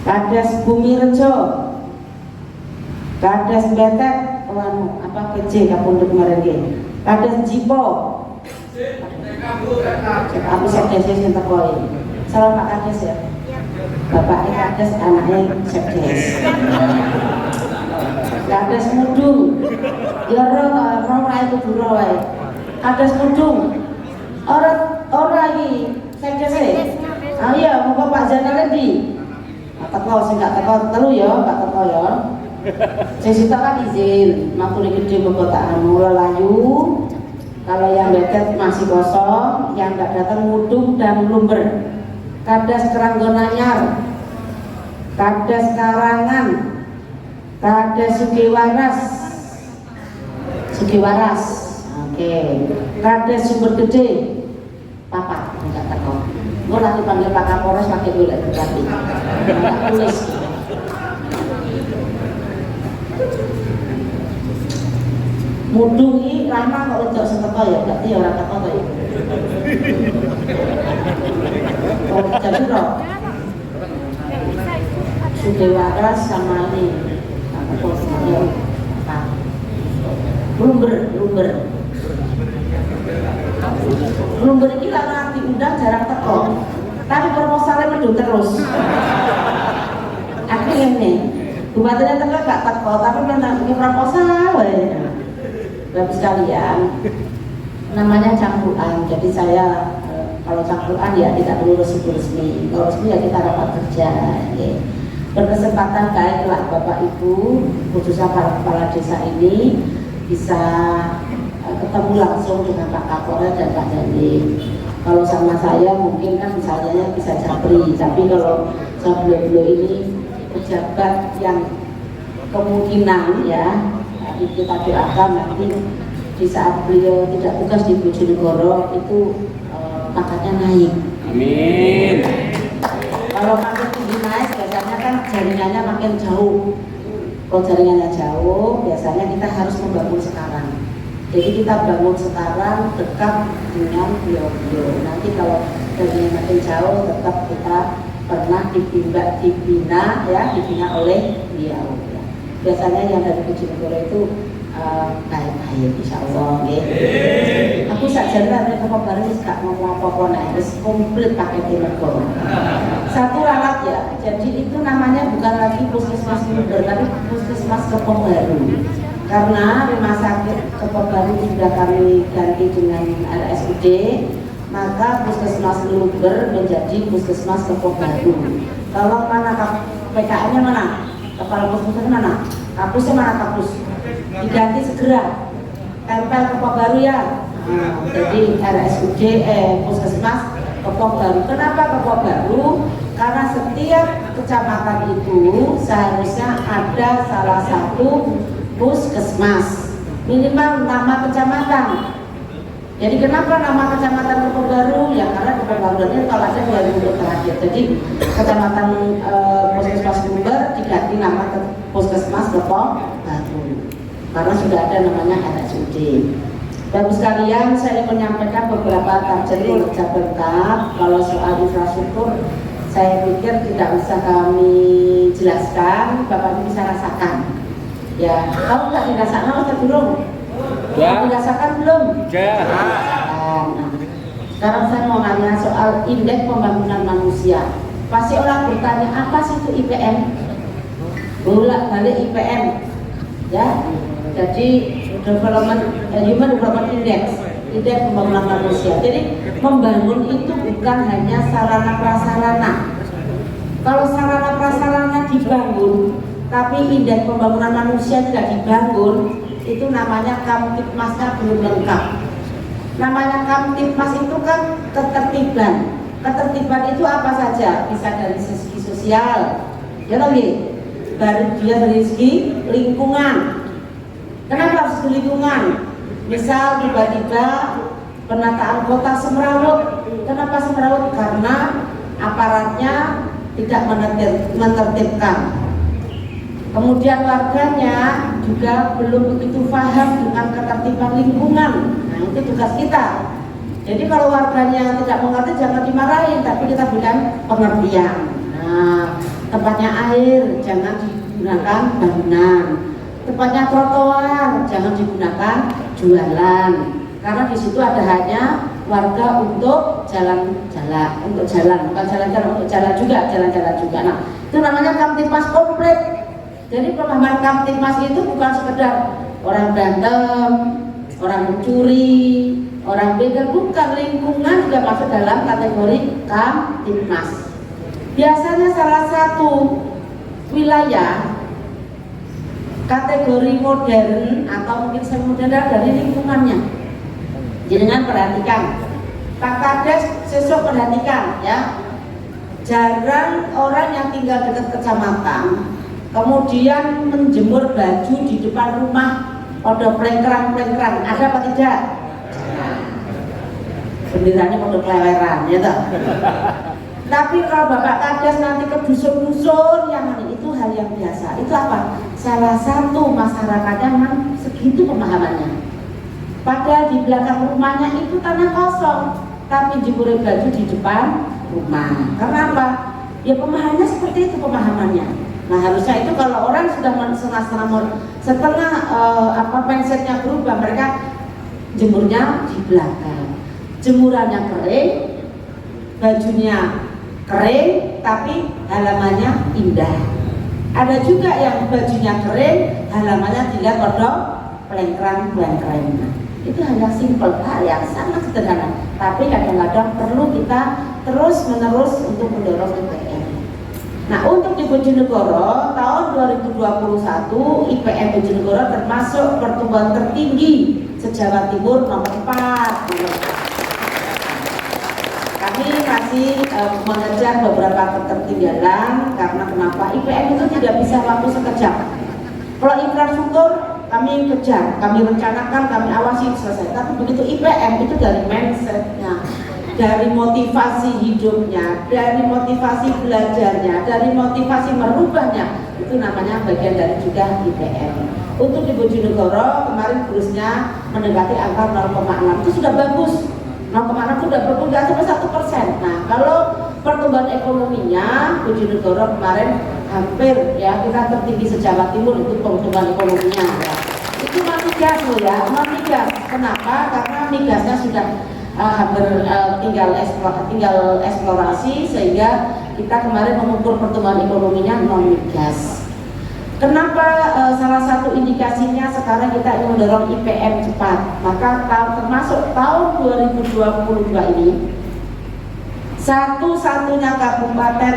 Kades Bumirejo, Kades Betek, apa kece kapundut kemarin ini, Kades Jipo, aku sekdes yang terkoi. Salam Pak Kades ya. Bapaknya Kades, anaknya sekdes. Kades Mudung, ya roh itu dulu wae. Kades Mudung, orang ini sekdes ah iya, mau Pak Zainal di. Teko sing gak teko telu ya, Pak teko ya. Sing sita kan izin, maturi gede kekotaan Mulalayu. Kalau yang dekat masih kosong, yang gak datang Mudung dan Lumber. Kades Keranggonanyar, Kades Karangan, Kades Sugiwaras, oke. Kades Sumber Gede, Papa enggak teko. Gue lagi panggil Pak Kapolres pakai boleh berarti. Enggak tulis. Mudung ini lama kok untuk seteko ya, berarti orang teko to ya. Oh, jadi roh. Sugiwaras sama ini. Aku posisinya Lumber ini karena diundang jarang teko, tapi proposalnya medun terus. Akhirnya nih, bupatinya teko gak teko, tapi menanggung proposal. Bapak sekalian, namanya cangkruan. Jadi saya kalau cangkruan ya tidak perlu resmi. Kalau resmi ya kita rapat kerja. Ya. Berkesempatan baiklah Bapak Ibu, khususnya para kepala desa ini bisa ketemu langsung dengan Pak Kapolres dan Pak Dandim. Kalau sama saya mungkin kan misalnya bisa japri, tapi kalau sama beliau ini pejabat yang kemungkinan ya kita doakan nanti di saat beliau tidak tugas di Bojonegoro itu pangkatnya naik. Amin. Kalau makin tinggi naik biasanya kan jaringannya makin jauh. Kalau jaringannya jauh, biasanya kita harus membangun sekarang. Jadi kita bangun sekarang dekat dengan beliau-beliau. Nanti kalau jaringannya makin jauh, tetap kita pernah dibina oleh beliau. Ya. Biasanya yang dari Bojonegoro itu baik-baik, insya Allah. Aku saja dari Kepobaran gak mau apa-apa, harus komplit pakai Bojonegoro. Satu ralat ya, jadi itu namanya bukan lagi puskesmas Luber, tapi puskesmas Kepobaru. Karena rumah sakit Kepobaru sudah kami ganti dengan RSUD, maka puskesmas Luber menjadi puskesmas Kepobaru. Kalau mana PKN-nya mana? Kepala puskesmasnya mana? Kapusnya mana kapus? Diganti segera, tempel Kepobaru ya. Jadi RSUD puskesmas Kepobaru. Kenapa Kepobaru? Karena setiap kecamatan itu seharusnya ada salah satu puskesmas, minimal nama kecamatan. Jadi kenapa nama kecamatan Kepobaru? Ya karena Kepobaru ini kalau ada 2000 terakhir. Jadi kecamatan puskesmas Luber diganti nama puskesmas Kepobaru karena sudah ada namanya RSUD. Bagus sekalian, saya menyampaikan beberapa target kinerja Pemkab. Kalau soal infrastruktur, saya pikir tidak usah kami jelaskan, Bapak Ibu bisa rasakan. Ya, kamu nggak dirasakan atau belum? Ya. Dirasakan belum? Ya. Nah, sekarang saya mau nanya soal indeks pembangunan manusia. Pasti orang bertanya, apa sih itu IPM? Bolak-balik IPM, ya. Jadi Human Development Index, indeks pembangunan manusia. Jadi membangun itu bukan hanya sarana prasarana. Kalau sarana prasarana dibangun, tapi indeks pembangunan manusia tidak dibangun, itu namanya Kamtipmasnya belum lengkap. Namanya Kamtipmas itu kan ketertiban. Ketertiban itu apa saja? Bisa dari segi sosial, ya lagi. Baru dia dari segi lingkungan. Kenapa harus lingkungan? Misal tiba-tiba penataan kota Semerawut. Kenapa Semerawut? Karena aparatnya tidak menertibkan. Kemudian warganya juga belum begitu paham dengan ketertiban lingkungan. Nah itu tugas kita. Jadi kalau warganya tidak mengerti jangan dimarahin, tapi kita berikan pengertian. Nah tempatnya air jangan digunakan bangunan. Tempatnya trotoar jangan digunakan jualan, karena di situ ada hanya warga untuk jalan-jalan, untuk jalan, bukan jalan-jalan, untuk jalan-jalan juga. Nah, itu namanya Kamtipmas komplit. Jadi pemahaman Kamtipmas itu bukan sekedar orang berantem, orang mencuri, orang begal, bukan. Lingkungan juga masuk dalam kategori Kamtipmas. Biasanya salah satu wilayah kategori modern atau mungkin semi modern dari lingkungannya. Jangan perhatikan, Pak Kades sesuk perhatikan ya. Jarang orang yang tinggal dekat kecamatan kemudian menjemur baju di depan rumah pada plengkerang-plengkerang, ada apa tidak? Benderanya pada keleweran ya toh. Tapi kalau Bapak Kades nanti ke dusun-dusun yang itu hal yang biasa. Itu apa? Salah satu masyarakatnya memang segitu pemahamannya. Padahal di belakang rumahnya itu tanah kosong, tapi jemur baju di depan rumah. Karena apa? Ya pemahamannya seperti itu pemahamannya. Nah harusnya itu kalau orang sudah setengah mindsetnya berubah, mereka jemurnya di belakang. Jemurannya kering, bajunya kering tapi halamannya indah. Ada juga yang bajunya kering, halamannya dilihat pada plengkrang-plengkrang. Itu hanya simpel, hal yang sangat sederhana. Tapi kadang-kadang perlu kita terus-menerus untuk mendorong IPM. Nah untuk di Bojonegoro tahun 2021 IPM Bojonegoro termasuk pertumbuhan tertinggi se-Jawa Timur nomor 4. Kami masih mengejar beberapa ketertinggalan karena kenapa? IPM itu tidak bisa waktu sekejap. Kalau infrastruktur kami kejar, kami rencanakan, kami awasi selesai. Tapi begitu IPM itu dari mindsetnya dari motivasi hidupnya, dari motivasi belajarnya, dari motivasi merubahnya, itu namanya bagian dari juga IPM. Untuk di Bojonegoro kemarin kurusnya mendekati angka 0,6, itu sudah bagus. 0,6 itu sudah bagus, nggak sampai 1%. Nah, kalau pertumbuhan ekonominya Bojonegoro kemarin hampir ya kita tertinggi se-Jawa Timur itu pertumbuhan ekonominya. Ya. Itu non-migas loh ya, non-migas. Kenapa? Karena migasnya sudah hampir tinggal eksplorasi, sehingga kita kemarin mengukur pertumbuhan ekonominya non-migas. Kenapa salah satu indikasinya sekarang kita ingin mendorong IPM cepat? Maka termasuk tahun 2022 ini satu-satunya kabupaten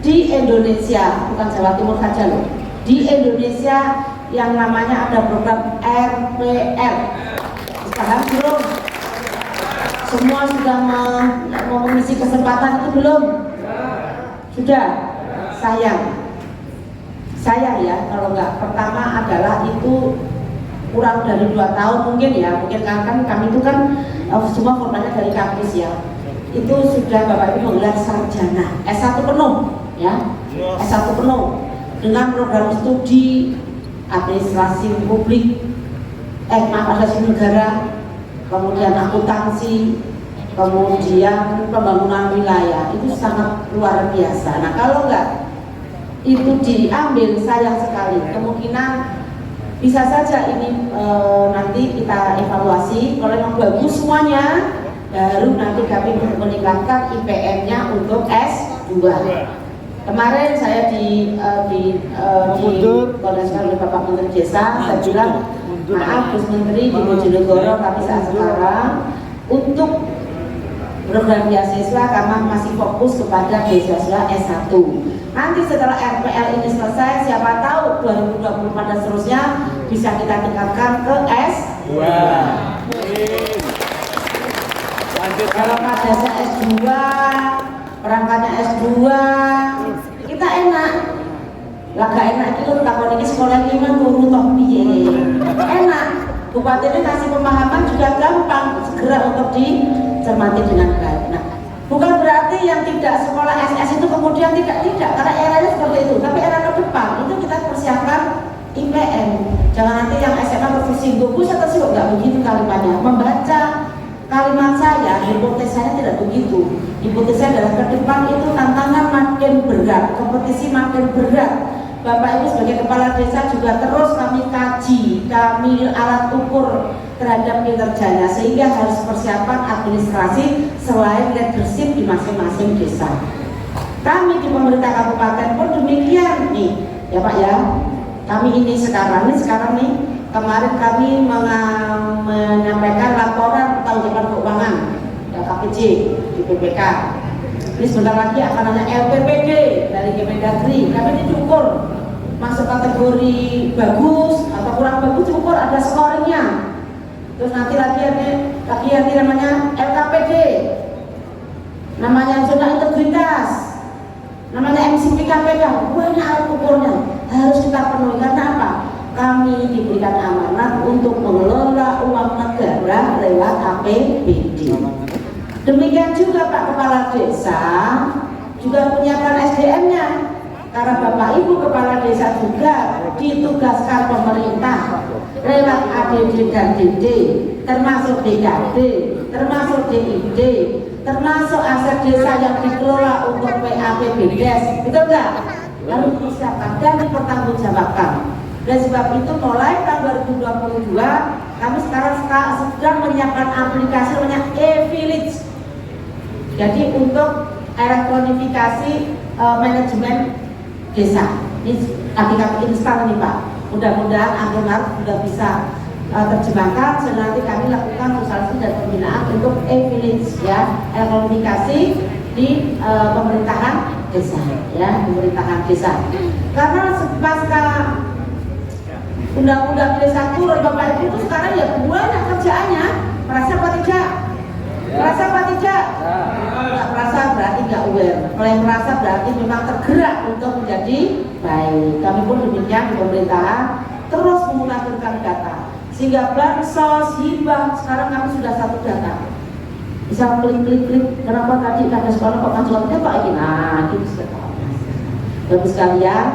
di Indonesia, bukan Jawa Timur saja loh, di Indonesia yang namanya ada program RPL. Sekarang belum? Semua sudah mengisi kesempatan itu belum? Sudah? Sayang ya kalau nggak. Pertama adalah itu kurang dari 2 tahun mungkin ya, mungkin kan kami itu kan semua formatnya dari kampus ya. Itu sudah Bapak Ibu menggelar sarjana S1 penuh ya, S1 penuh dengan program studi administrasi publik, administrasi negara, kemudian akuntansi, kemudian pembangunan wilayah. Itu sangat luar biasa. Nah, kalau enggak itu diambil, sayang sekali. Kemungkinan bisa saja ini nanti kita evaluasi. Kalau memang bagus semuanya, baru nanti kami meningkatkan IPM-nya untuk S2. Kemarin saya dikoordinasikan oleh Bapak Menteri Desa. Saya bilang, maaf Gus Menteri, di Bojonegoro kami saat sekarang untuk program beasiswa kami masih fokus kepada beasiswa S1. Nanti setelah RPL ini selesai, siapa tahu 2024 dan seterusnya bisa kita tingkatkan ke S2. Kalau pada S2, perangkatnya S2, kita enak. Laga enak itu takon ini sekolah 5 turu toh piye. Enak. Bupati ini kasih pemahaman juga gampang, segera untuk dicermati dengan baik. Nah, bukan berarti yang tidak sekolah SS itu kemudian tidak, karena eranya seperti itu. Tapi era ke depan itu kita persiapkan IPM. Jangan nanti yang SMA tersinggung, saya tersinggung, nggak begitu kalimatnya. Membaca kalimat saya, hipotesis saya tidak begitu. Hipotesis saya adalah ke depan itu tantangan makin berat, kompetisi makin berat. Bapak Ibu sebagai kepala desa juga terus kami kaji, kami alat ukur terhadap kinerjanya, sehingga harus persiapan administrasi selain leadership di masing-masing desa. Kami di pemerintah kabupaten pun demikian nih, ya Pak ya. Kami ini sekarang nih, kemarin kami menyampaikan laporan pertanggungjawaban keuangan ya, KPJ di BPK. Ini sebentar lagi akan ada LPPD dari Kemendagri. Kami diukur masuk kategori bagus atau kurang bagus, diukur ada scoringnya. Terus nanti lagi namanya LKPD, namanya zona integritas, namanya MCP KPK. Banyak alat ukurnya harus kita penuhi. Karena apa? Kami diberikan amanat untuk mengelola uang negara lewat APBD. Demikian juga Pak Kepala Desa juga menyiapkan SDM-nya, karena Bapak Ibu Kepala Desa juga ditugaskan pemerintah lewat ADD dan DD, termasuk DKD, termasuk DID, termasuk aset desa yang dikelola untuk PAPBDes, betul nggak? Lalu dipersiapkan dan dipertanggungjawabkan. Dan sebab itu mulai tahun 2022 kami sekarang sedang menyiapkan aplikasi namanya e-village. Jadi untuk elektronifikasi manajemen desa. Ini aplikasi instan nih Pak. Mudah-mudahan akhir Maret sudah bisa terjemahkan. Sehingga nanti kami lakukan sosialisasi dan pembinaan untuk e-village ya, elektronifikasi di pemerintahan desa ya, pemerintahan desa. Karena pasca undang-undang desa turun Bapak Ibu itu sekarang ya banyak kerjaannya. Merasa apa tidak? Merasa apa tidak? Nggak merasa berarti nggak aware. Kalau yang merasa berarti memang tergerak untuk menjadi baik. Kami pun demikian di pemerintahan terus menggunakan data, sehingga bansos, hibah sekarang kami sudah satu data. bisa klik, kenapa tadi ada sekolah kok majuannya kok ini, nah gitu sudah. Bagus sekalian,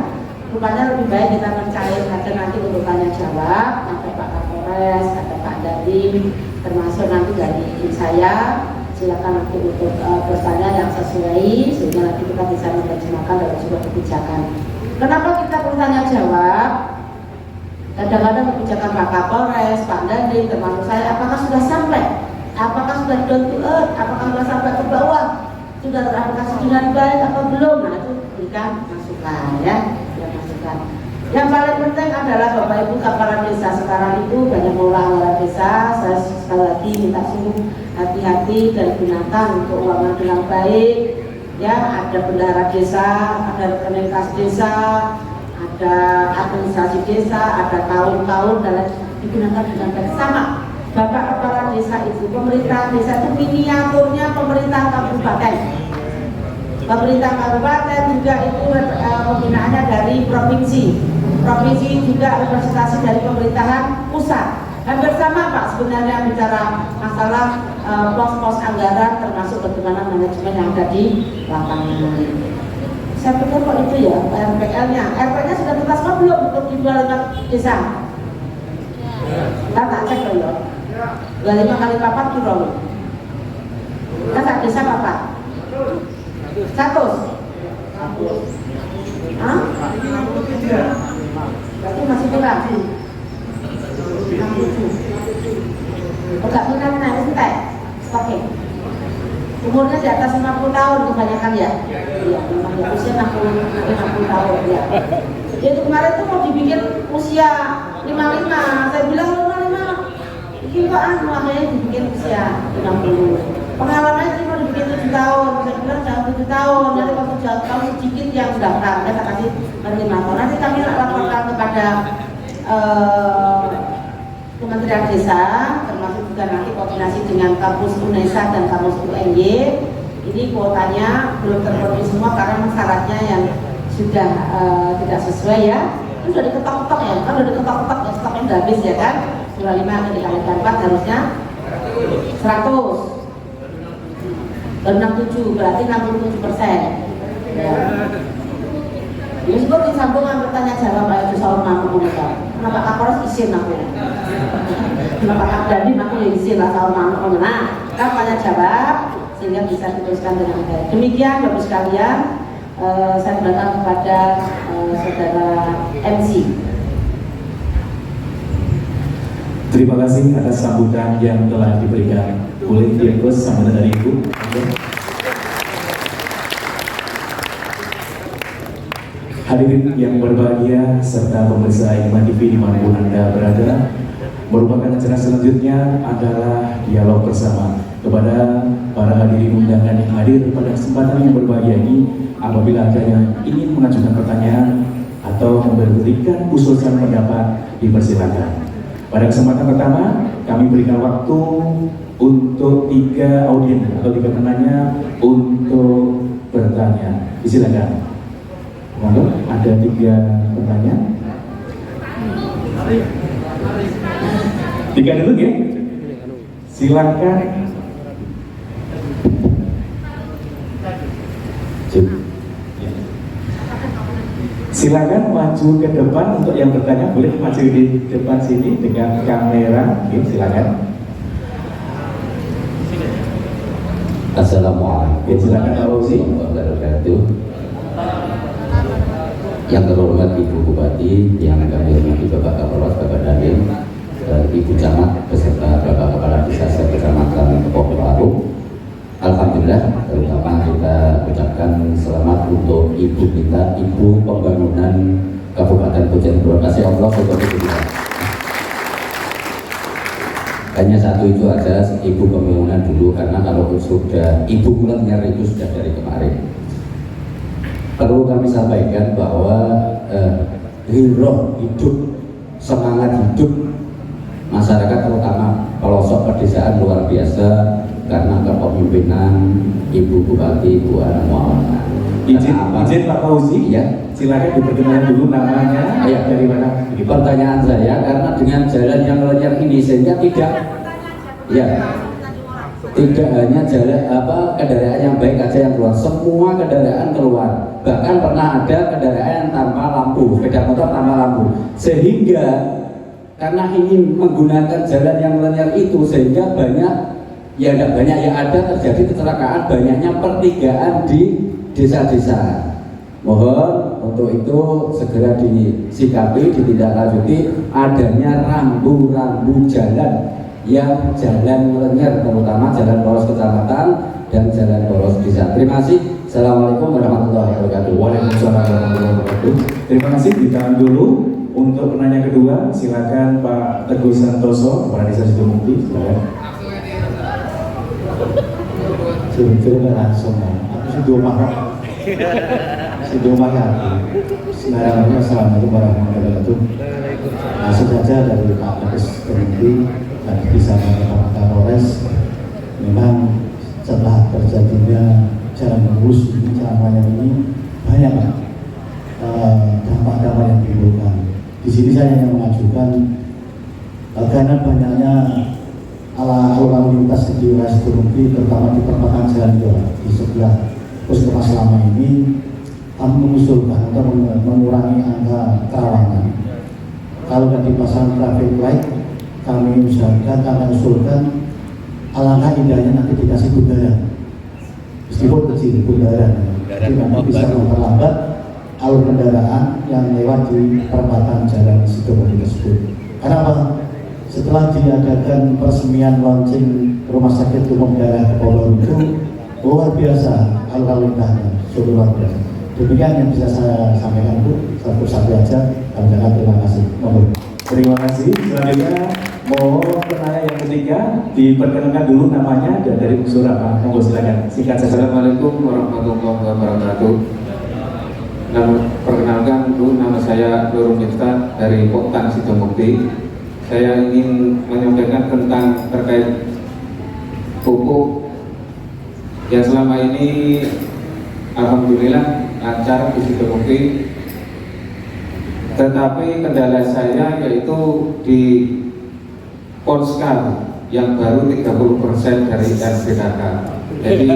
rupanya lebih baik kita mencairkan nanti untuk tanya jawab, ada Pak Kapolres, ada Pak Dandim, termasuk nanti dari saya. Silakan nanti untuk bertanya yang sesuai sehingga nanti kita bisa menerjemahkan dalam sebuah kebijakan. Kenapa kita bertanya jawab? Kadang-kadang kebijakan Pak Kapolres, Pak Dandim, termasuk saya, apakah sudah sampai? Apakah sudah down to earth? Apakah sudah sampai ke bawah? Sudah teraplikasi dengan baik atau belum? Nah itu berikan masukan ya, masukan. Yang paling penting adalah Bapak Ibu kepala desa sekarang itu banyak mengelola desa. Saya sekali lagi minta sungguh hati-hati dan gunakan keuangan dengan baik. Ya, ada bendahara desa, ada rekening kas desa, ada administrasi desa, ada kaum-kaum dan lain digunakan dengan baik. Sama Bapak kepala desa itu, pemerintah desa itu miniaturnya pemerintah kabupaten. Pemerintah kabupaten juga itu pembinaannya dari provinsi. Provinsi juga representasi dari pemerintahan pusat. Hampir sama Pak sebenarnya bicara masalah pos-pos anggaran termasuk bagaimana manajemen yang ada di lapangan. Saya pikir kok itu ya RPL-nya. RPL-nya sudah ditetapkan belum untuk di 25 desa? Kita tak cek loh ya. 25 kali papat kilo. Kita tak desa papat. 100. Hah? Berarti masih kurang. Enggak minat naik entek. Oke. Umurnya di atas 50 tahun kebanyakan ya. Iya, memang ya usia 60 tahun ya. Itu kemarin tuh mau dibikin usia 55. Saya bilang 55. Ini kok makanya dibikin usia 60. Pengalamannya sih mau dibikin 7 tahun. Saya bilang jangan 7 tahun. Nanti waktu 7 tahun sedikit yang daftar. Saya kasih 5 tahun. Nanti kami laporkan kepada Kementerian Desa, termasuk juga nanti koordinasi dengan kampus UNESA dan kampus UNY. Ini kuotanya belum terpenuhi semua karena syaratnya yang sudah tidak sesuai ya. Itu sudah diketok-ketok ya, kan sudah diketok-ketok ya, stoknya sudah habis ya kan. 25 akan dikalikan 4 harusnya 100. Dan 67 berarti 67%. Ya. Disebut disambungan bertanya jawab ayo soal mampu kita. Kenapa Kapolres izin aku? Kenapa Kak Dandim aku ya izin lah soal mampu. Nah, kita tanya jawab sehingga bisa diteruskan dengan baik. Demikian Bapak sekalian, saya datang kepada saudara MC. Terima kasih atas sambutan yang telah diberikan. Boleh diurus sambutan dari Ibu. Hadirin yang berbahagia serta pemirsa Iman TV dimanapun Anda berada, merupakan acara selanjutnya adalah dialog bersama. Kepada para hadirin undangan yang hadir pada kesempatan yang berbahagia ini, apabila ada yang ingin mengajukan pertanyaan atau memberikan usulan pendapat, dipersilakan. Pada kesempatan pertama, kami berikan waktu untuk 3 audien atau 3 penanya untuk bertanya. Silakan. Lalu ada 3 pertanyaan. 3 dulu ya. Silakan. Silakan maju ke depan untuk yang bertanya, boleh maju di depan sini dengan kamera. Oke, silakan. Assalamualaikum warahmatullahi wabarakatuh. Yang terhormat Ibu Bupati, yang kami hormati Bapak Kapolres, Bapak Dandim, Ibu Camat beserta Bapak Kepala Desa Kecamatan Kepok Baru. Alhamdulillah, terutama kita ucapkan selamat untuk Ibu kita, Ibu Pembangunan Kabupaten Bojonegoro. Kasih Allah sebagai kita. Hanya satu itu aja, Ibu Pembangunan dulu, karena kalau sudah Ibu Kulitnya itu sudah dari kemarin. Perlu kami sampaikan bahwa hiroh hidup, semangat hidup masyarakat terutama pelosok pedesaan luar biasa karena kepemimpinan Ibu Bupati Bu Ana Muhammad. Izin Pak Fauzi, ya, silakan diperkenalkan dulu namanya, dari mana? Pertanyaan saya, karena dengan jalan yang lenyap ini sehingga tidak, ya, Tidak hanya jalan kendaraan yang baik aja yang keluar, semua kendaraan keluar. Bahkan pernah ada kendaraan yang tanpa lampu, sepeda motor tanpa lampu. Sehingga karena ingin menggunakan jalan yang linear itu, sehingga banyak, ya tidak banyak, ya ada terjadi kecelakaan, banyaknya pertigaan di desa-desa. Mohon untuk itu segera disikapi, ditindaklanjuti adanya rambu-rambu jalan yang jalan linear, terutama jalan poros kecamatan dan jalan poros desa. Terima kasih. Assalamualaikum warahmatullahi wabarakatuh. Waalaikumsalam warahmatullahi wabarakatuh. Terima kasih. Ditahan dulu. Untuk penanya kedua, silakan Pak Teguh Santoso, Kepala Desa Sidomukti. Silakan. Sebetulnya langsung, aku sudah marah. Sudah marah. Bismillahirrahmanirrahim. Assalamualaikum warahmatullahi wabarakatuh. Langsung saja dari Pak Teguh Sidomukti. Tadi bersama Pak Kapolres, memang setelah terjadinya jalan lurus ini, jalan layang ini banyak dampak-dampak yang ditimbulkan. Di sini saya yang mengajukan karena banyaknya lalu lintas di wilayah Sidomukti, terutama di perempatan jalan Jawa di sebelah puskesmas selama ini, kami mengusulkan untuk mengurangi angka kerawanan. Kalau di pasang traffic light, kami usulkan alangkah indahnya nanti dikasih bundaran, meskipun kecil bundaran, jadi nanti bisa memperlambat alur kendaraan yang lewat di perempatan jalan Sidomukti tersebut. Karena apa? Setelah diadakan peresmian launching Rumah Sakit Umum Daerah Kepulauan itu luar biasa alur lintasnya, sudah luar biasa. Demikian yang bisa saya sampaikan itu, satu-satu aja. Terima kasih. Terima kasih. Selanjutnya mohon penanya yang ketiga diperkenalkan dulu namanya dan dari unsur apa. Monggo silakan. Singkat saja. Assalamualaikum warahmatullahi wabarakatuh. Perkenalkan dulu, nama saya Nurul Miftah dari Poktan Sidomukti. Saya ingin menyampaikan tentang terkait pupuk yang selama ini alhamdulillah lancar di Sidomukti. Tetapi kendala saya yaitu di Ponskal yang baru 30% dari RPKK. Jadi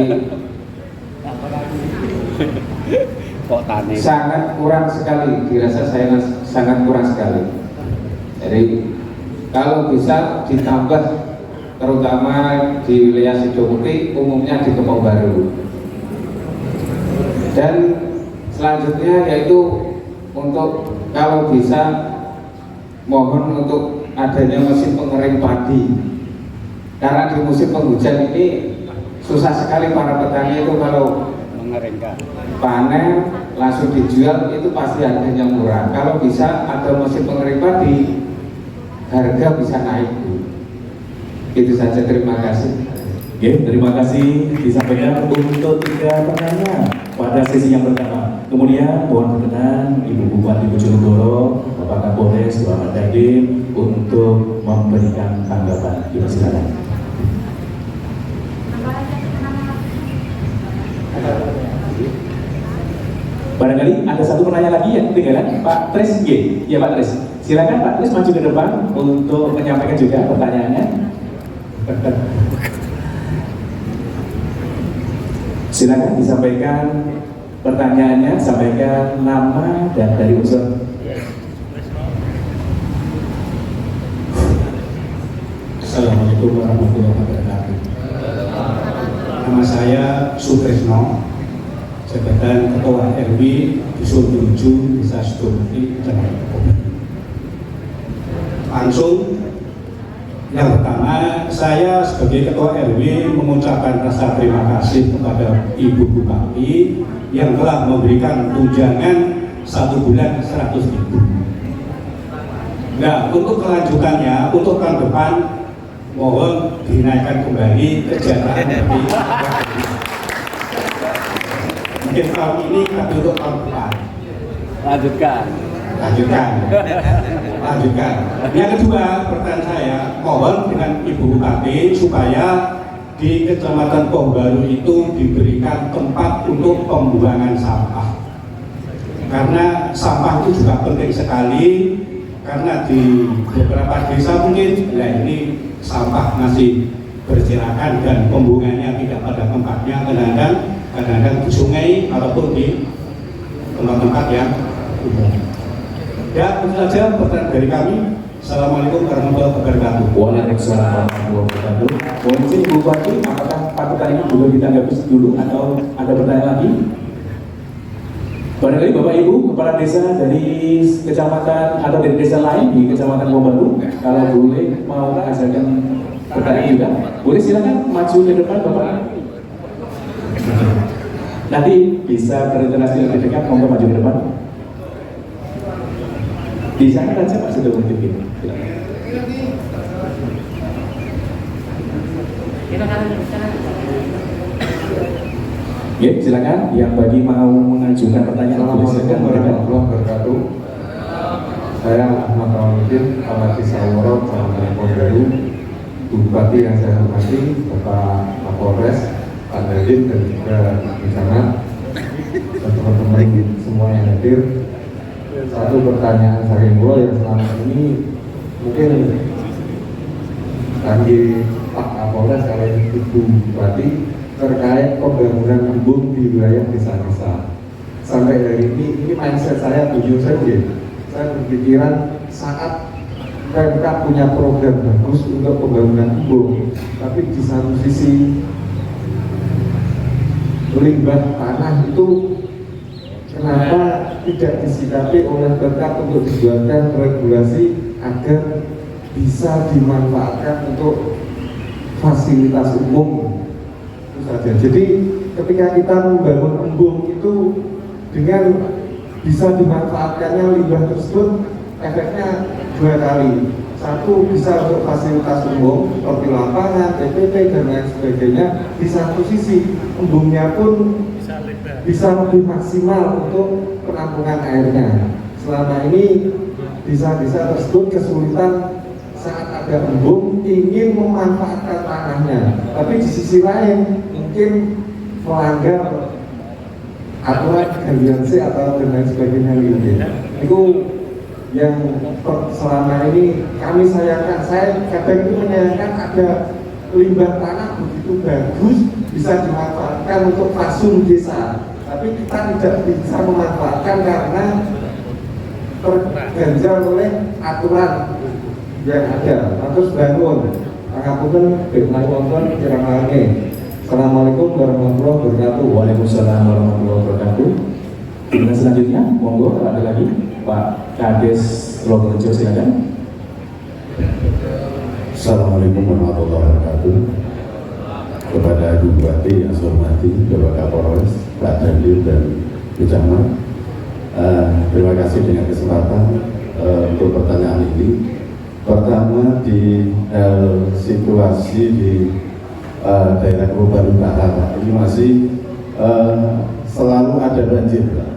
sangat kurang sekali, dirasa saya sangat kurang sekali. Jadi kalau bisa ditambah, terutama di wilayah Sidomukti, umumnya di Kepau Baru. Dan selanjutnya yaitu untuk kalau bisa mohon untuk adanya mesin pengering padi, karena di musim penghujan ini susah sekali para petani itu kalau mengeringkan panen langsung dijual itu pasti harganya murah. Kalau bisa ada mesin pengering padi, harga bisa naik. Itu saja, terima kasih. Oke, terima kasih disampaikan untuk 3 pertanyaan pada sesi yang pertama. Kemudian mohon berkenan Ibu Bupati Bojonegoro, Bapak Kapolres, Bapak Dandim untuk memberikan tanggapan. Silakan. Barangkali ada satu pertanyaan lagi yang ketinggalan, Pak Tres. Ya Pak Tres. Silakan Pak Tres maju ke depan untuk menyampaikan juga pertanyaannya. Silakan disampaikan pertanyaannya, sampaikan nama dan dari unsur. Assalamualaikum warahmatullahi wabarakatuh. Nama saya Sutresno, jabatan Ketua RW Dusun 7 Desa Sidomukti, Kecamatan Kepulauan. Langsung yang pertama, saya sebagai Ketua RW mengucapkan rasa terima kasih kepada Ibu Bupati yang telah memberikan tunjangan 1 bulan 100.000. Nah, untuk kelanjutannya, untuk tahun depan mohon dinaikkan kembali kesejahteraan bagi mungkin tahun ini, tapi untuk tahun depan lanjutkan. Yang kedua, pertanyaan saya, mohon dengan Ibu Bupati supaya di Kecamatan Kepau Baru itu diberikan tempat untuk pembuangan sampah, karena sampah itu juga penting sekali. Karena di beberapa desa mungkin, ya ini sampah masih berserakan dan pembuangannya tidak pada tempatnya, kadang-kadang di sungai ataupun di tempat-tempat yang umum. Ya, itu saja pertanyaan dari kami. Assalamualaikum warahmatullahi wabarakatuh. Waalaikumsalam warahmatullahi wabarakatuh. Mohon izin Bu Bupati, apakah patutan ini belum ditanggapi dulu atau ada pertanyaan lagi? Barangkali Bapak Ibu kepala desa dari kecamatan atau dari desa lain di Kecamatan Pembaru, kalau boleh mau ajarkan pertanyaan juga, boleh silakan maju ke depan Bapak. Nanti bisa berinteraksi lebih dekat, monggo maju ke depan. Di sana saja Pak sudah mungkin. Ya, silakan yang bagi mau mengajukan pertanyaan. Assalamualaikum warahmatullahi wabarakatuh. Saya Ahmad Ramadhin, Kepala Desa Woro, Kecamatan Pembaru. Bupati yang saya hormati, Bapak Kapolres, Pak Dandim dan juga Camat, dan teman-teman semua yang hadir. Satu pertanyaan saya yang selama ini mungkin bagi Pak Kapolres kalau Ibu Bupati terkait pembangunan embung di wilayah desa-desa. Sampai hari ini mindset saya jujur saja. Saya berpikiran saat Pemkab punya program bagus untuk pembangunan embung, tapi di satu sisi limbah tanah itu kenapa tidak disikapi oleh Pemkab untuk dibuatkan regulasi agar bisa dimanfaatkan untuk fasilitas umum itu saja. Jadi ketika kita membangun embung itu dengan bisa dimanfaatkannya limbah tersebut, efeknya dua kali. Satu, bisa untuk fasilitas umum seperti lapangan, TPP dan lain sebagainya. Di satu sisi embungnya pun bisa lebih maksimal untuk penampungan airnya. Selama ini desa-desa tersebut kesulitan saat ada embung ingin memanfaatkan tanahnya, tapi di sisi lain mungkin melanggar aturan galiansi atau dan lain sebagainya itu yang selama ini kami sayangkan. Saya kadang itu menyayangkan ada limbah tanah begitu bagus bisa dimanfaatkan untuk fasum desa, tapi kita tidak bisa memanfaatkan karena terganjal oleh aturan yang ada. Terus bangun pangapunten benar wonten kirang langit. Assalamualaikum warahmatullahi wabarakatuh. Waalaikumsalam warahmatullahi wabarakatuh. Kemudian selanjutnya, monggo ada lagi Pak Kades Logorejo, silakan. Assalamualaikum warahmatullahi wabarakatuh. Kepada Ibu Bupati yang saya hormati, Bapak Kapolres, Pak Dandim dan Camat, terima kasih dengan kesempatan untuk pertanyaan ini. Pertama di situasi di daerah Pembaru Utara ini masih selalu ada banjir, Pak.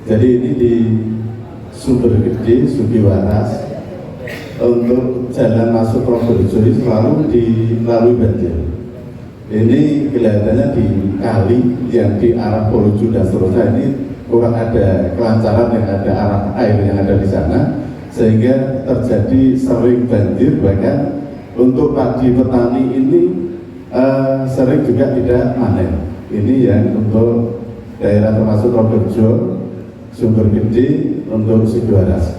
Jadi ini di Sumber Gede, Sugiwaras, untuk jalan masuk Probolinggo selalu dilalui banjir. Ini kelihatannya di kali yang di arah Poloju dan seterusnya ini kurang ada kelancaran yang ada arah air yang ada di sana, sehingga terjadi sering banjir. Bahkan untuk padi petani ini sering juga tidak panen. Ini yang untuk daerah termasuk Probolinggo, Sumber Gede, untuk Sugiwaras.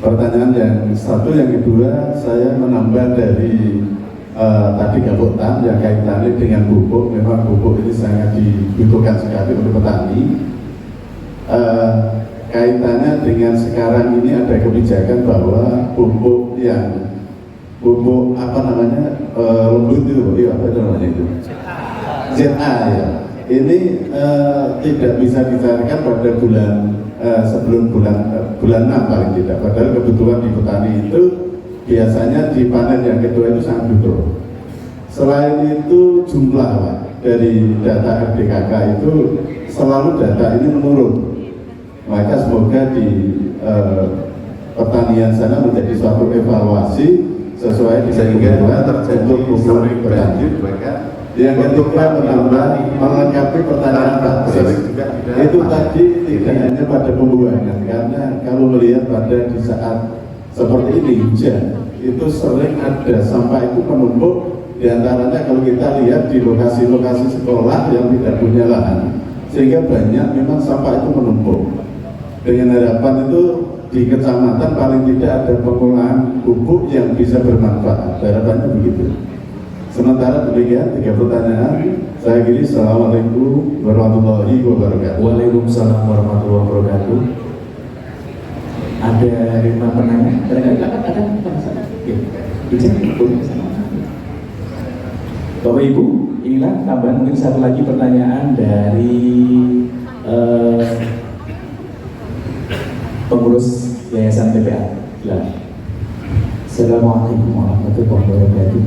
Pertanyaan yang satu, yang kedua saya menambah dari tadi gabuk tan yang kaitannya dengan pupuk. Memang pupuk ini sangat dibutuhkan sekali oleh petani. Kaitannya dengan sekarang ini ada kebijakan bahwa pupuk yang apa namanya lembut itu, apa itu namanya itu? ZA ya. Ini tidak bisa dicarikan pada bulan sebelum bulan 6 paling tidak. Padahal kebutuhan di petani itu biasanya di panen yang kedua itu sangat butuh. Selain itu jumlah, Pak, dari data RDKK itu selalu data ini menurun. Maka semoga di pertanian sana menjadi suatu evaluasi sesuai dengan kebutuhan untuk pupuk berlanjut. Yang ketiga menambah melengkapi pertanyaan Pak itu tadi tidak hanya pada pembuangan, karena kalau melihat pada di saat seperti ini hujan itu sering ada sampah itu menumpuk Di antaranya kalau kita lihat di lokasi-lokasi sekolah yang tidak punya lahan, sehingga banyak memang sampah itu menumpuk. Dengan harapan itu di kecamatan paling tidak ada pengolahan pupuk yang bisa bermanfaat. Harapannya begitu. Sementara demikian 3 pertanyaan. Saya kira Assalamualaikum warahmatullahi wabarakatuh. Waalaikumsalam warahmatullahi wabarakatuh. Ada 5 penanya. Ada. Bapak Ibu, inilah tambahan mungkin satu lagi pertanyaan dari pengurus Yayasan TPA. Silakan. Assalamualaikum warahmatullahi wabarakatuh.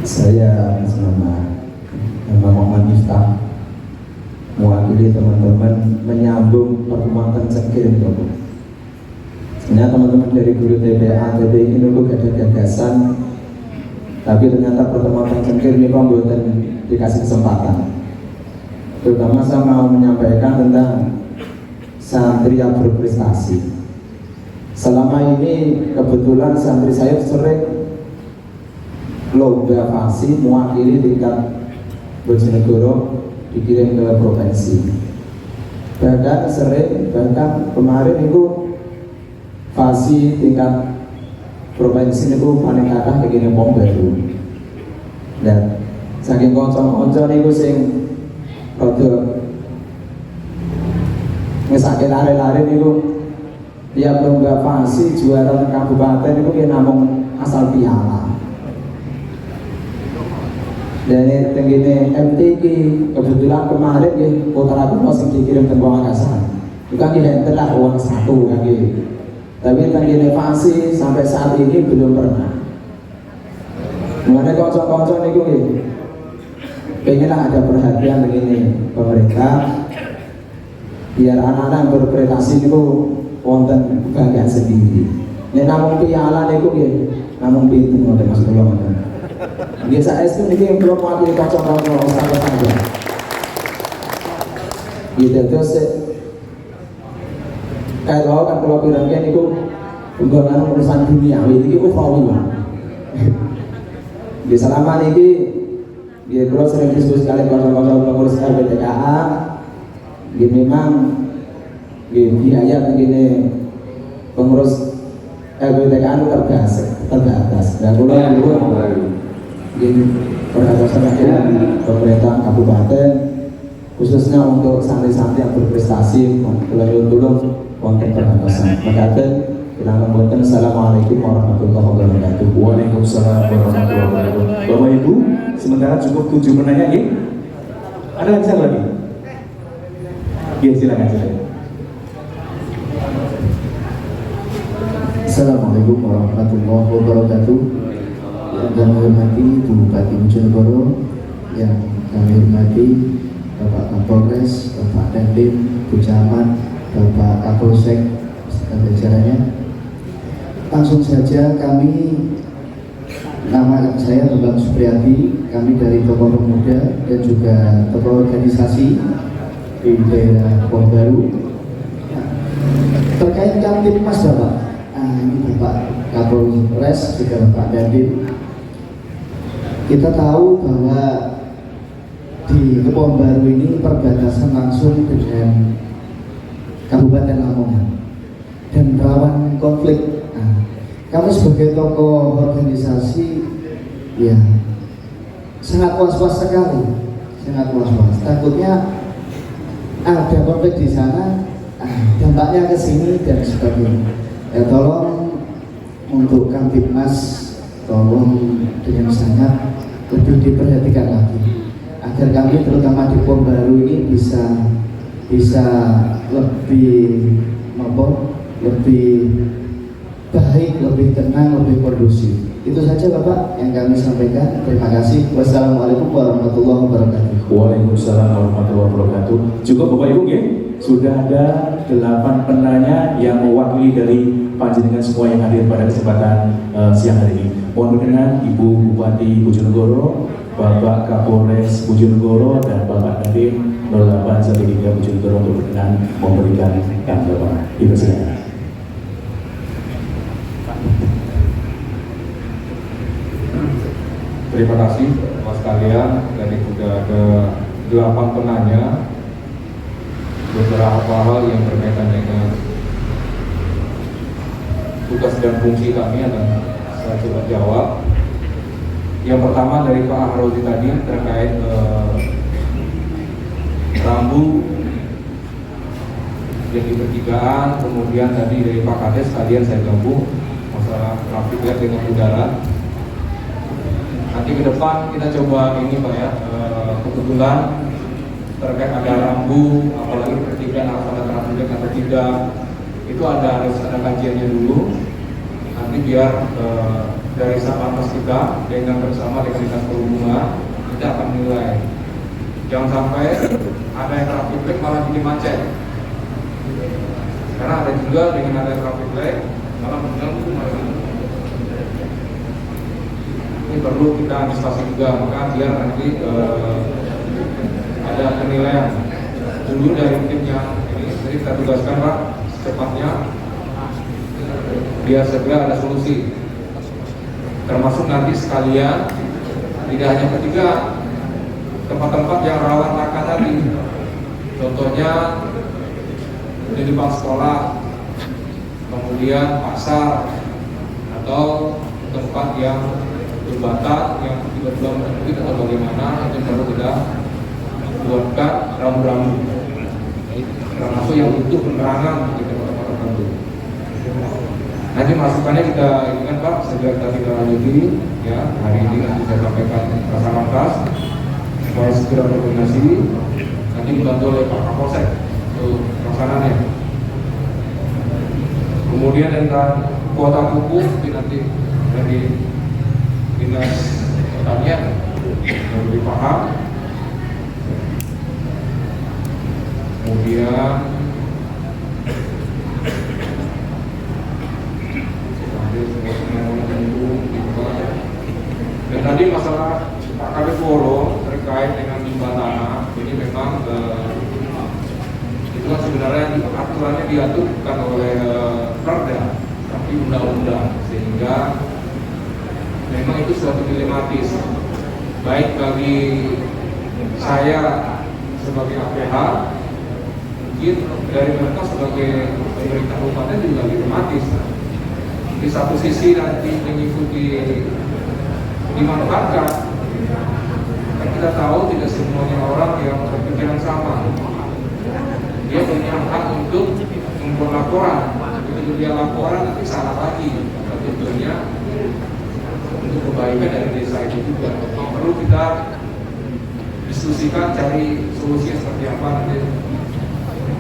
Saya nama Muhammad Miftah, mewakili teman-teman menyambung pertemuan cengkir itu. Sebenarnya teman-teman dari guru TPA ini dulu ada gagasan, tapi ternyata pertemuan cengkir ini bukan dikasih kesempatan. Terutama saya mau menyampaikan tentang santri yang berprestasi. Selama ini kebetulan santri saya sering lomba fasi mewakili tingkat Bojonegoro dikirim ke provinsi. Bahkan kemarin itu fasi tingkat provinsi itu paling kakak begini Pom Baru. Dan saking konco-konco itu sing rada ngesake lari-lari niku tiap lomba fasi juara kabupaten itu ya namung asal piala. Dan tenggine MTQ kebetulan kemarin ya putra aku masih dikirim ke Pamekasan. Bukan tidak telah uang 1 kan gitu. Tapi tenggine fasi sampai saat ini belum pernah. Mengenai konco-konco niku ya pengenlah ada perhatian begini pemerintah biar anak-anak yang berprestasi itu wonten bagian sendiri. Nek namung piala niku nggih namung pinten ngoten Mas kula ngoten. Biasa es itu niki belum mewakili kanca-kanca saja. Gitu terus kalau kan kalau pirang-pirang niku penggunaan urusan dunia iki ukhrawi. Di selama niki dia terus sering diskusi kali kanca-kanca pengurus LPTKA. Gini memang biaya begini pengurus LPTKA itu terbatas. Dan kalau dulu gini perhatian pemerintah kabupaten khususnya untuk santri-santri yang berprestasi dulu untuk perbatasan. Makanya kita membuatkan Assalamualaikum warahmatullahi wabarakatuh. Waalaikumsalam warahmatullahi wabarakatuh. Bapak Ibu, sementara cukup 7 penanya ya. Ada yang lagi? Ya silakan. Assalamualaikum warahmatullahi wabarakatuh. Yang kami hormati Bupati Bojonegoro, yang kami hormati Bapak Kapolres, Bapak Dandim, Bu Camat, Bapak Kapolsek, beserta jajarannya. Langsung saja nama saya Bambang Supriyadi, kami dari tokoh pemuda dan juga tokoh organisasi di daerah Pom Baru. Terkait Kamtipmas Bapak, ini Bapak Kapolres juga Bapak Dandim. Kita tahu bahwa di Pom Baru ini perbatasan langsung dengan Kabupaten Lamongan dan rawan konflik. Kami sebagai tokoh organisasi ya sangat was-was sekali, sangat was-was. Takutnya ada konflik di sana, dampaknya ke sini dan sebagainya. Ya tolong untuk Kamtipmas tolong dengan sangat lebih diperhatikan lagi agar kami terutama di Pom Baru ini bisa lebih baik, lebih tenang, lebih kondusif. Itu saja Bapak yang kami sampaikan. Terima kasih. Wassalamualaikum warahmatullahi wabarakatuh. Waalaikumsalam warahmatullahi wabarakatuh. Cukup Bapak Ibu ya. Sudah ada 8 penanya yang mewakili dari panjenengan semua yang hadir pada kesempatan siang hari ini. Mohon berkenan Ibu Bupati Bojonegoro, Bapak Kapolres Bojonegoro dan Bapak Dandim 0813 Bojonegoro untuk berkenan memberikan tanggapan. Ibu silakan. Terima kasih Mas sekalian. Tadi sudah ada 8 penanya. Beberapa hal yang berkaitan dengan tugas dan fungsi kami akan saya coba jawab. Yang pertama dari Pak Ahrozi tadi terkait rambu yang di pertigaan, kemudian tadi dari Pak Kades sekalian saya gabung masalah traffic light dengan udara. Nanti ke depan kita coba ini Pak ya, kebetulan terkait ada rambu, apalagi pertigaan harus ada traffic light atau tidak, itu harus ada kajiannya dulu. Nanti biar dari Satlantas kita dengan bersama dengan Dinas Perhubungan kita akan menilai. Jangan sampai ada yang traffic light malah bikin macet. Karena ada juga dengan ada traffic light malah mengganggu masyarakat. Ini perlu kita antisipasi juga, maka biar nanti ada penilaian dulu dari tim yang ini. Jadi kita tugaskan Pak secepatnya biar segera ada solusi. Termasuk nanti sekalian tidak hanya ketiga tempat-tempat yang rawan laka tadi. Contohnya di depan sekolah, kemudian pasar, atau tempat yang berbatan yang tiba-tiba mungkin atau bagaimana, itu baru kita buatkan rambu-rambu. Termasuk yang butuh penerangan di tempat-tempat tertentu. Nanti masukannya kita inginkan Pak, segera kita lanjuti ya. Hari ini nanti saya sampaikan Satlantas supaya segera berkoordinasi. Nanti dibantu oleh Pak Kapolsek untuk pelaksanaannya. Kemudian tentang kuota pupuk nanti dari Dinas Pertanian lebih paham. Kemudian dan tadi masalah Pak Kabit Woro terkait dengan limbah tanah, ini memang itu kan sebenarnya aturannya diatur bukan oleh perda tapi undang-undang, sehingga memang itu suatu dilematis baik bagi saya sebagai APH, mungkin dari mereka sebagai pemerintah kabupaten juga dilematis. Di satu sisi nanti mengikuti dimanfaatkan, kan kita tahu tidak semuanya orang yang berpikiran sama. Dia punya hak untuk membuat laporan. Begitu dia laporan nanti salah lagi. Tentunya untuk kebaikan dari desa itu juga perlu kita diskusikan, cari solusinya seperti apa nanti,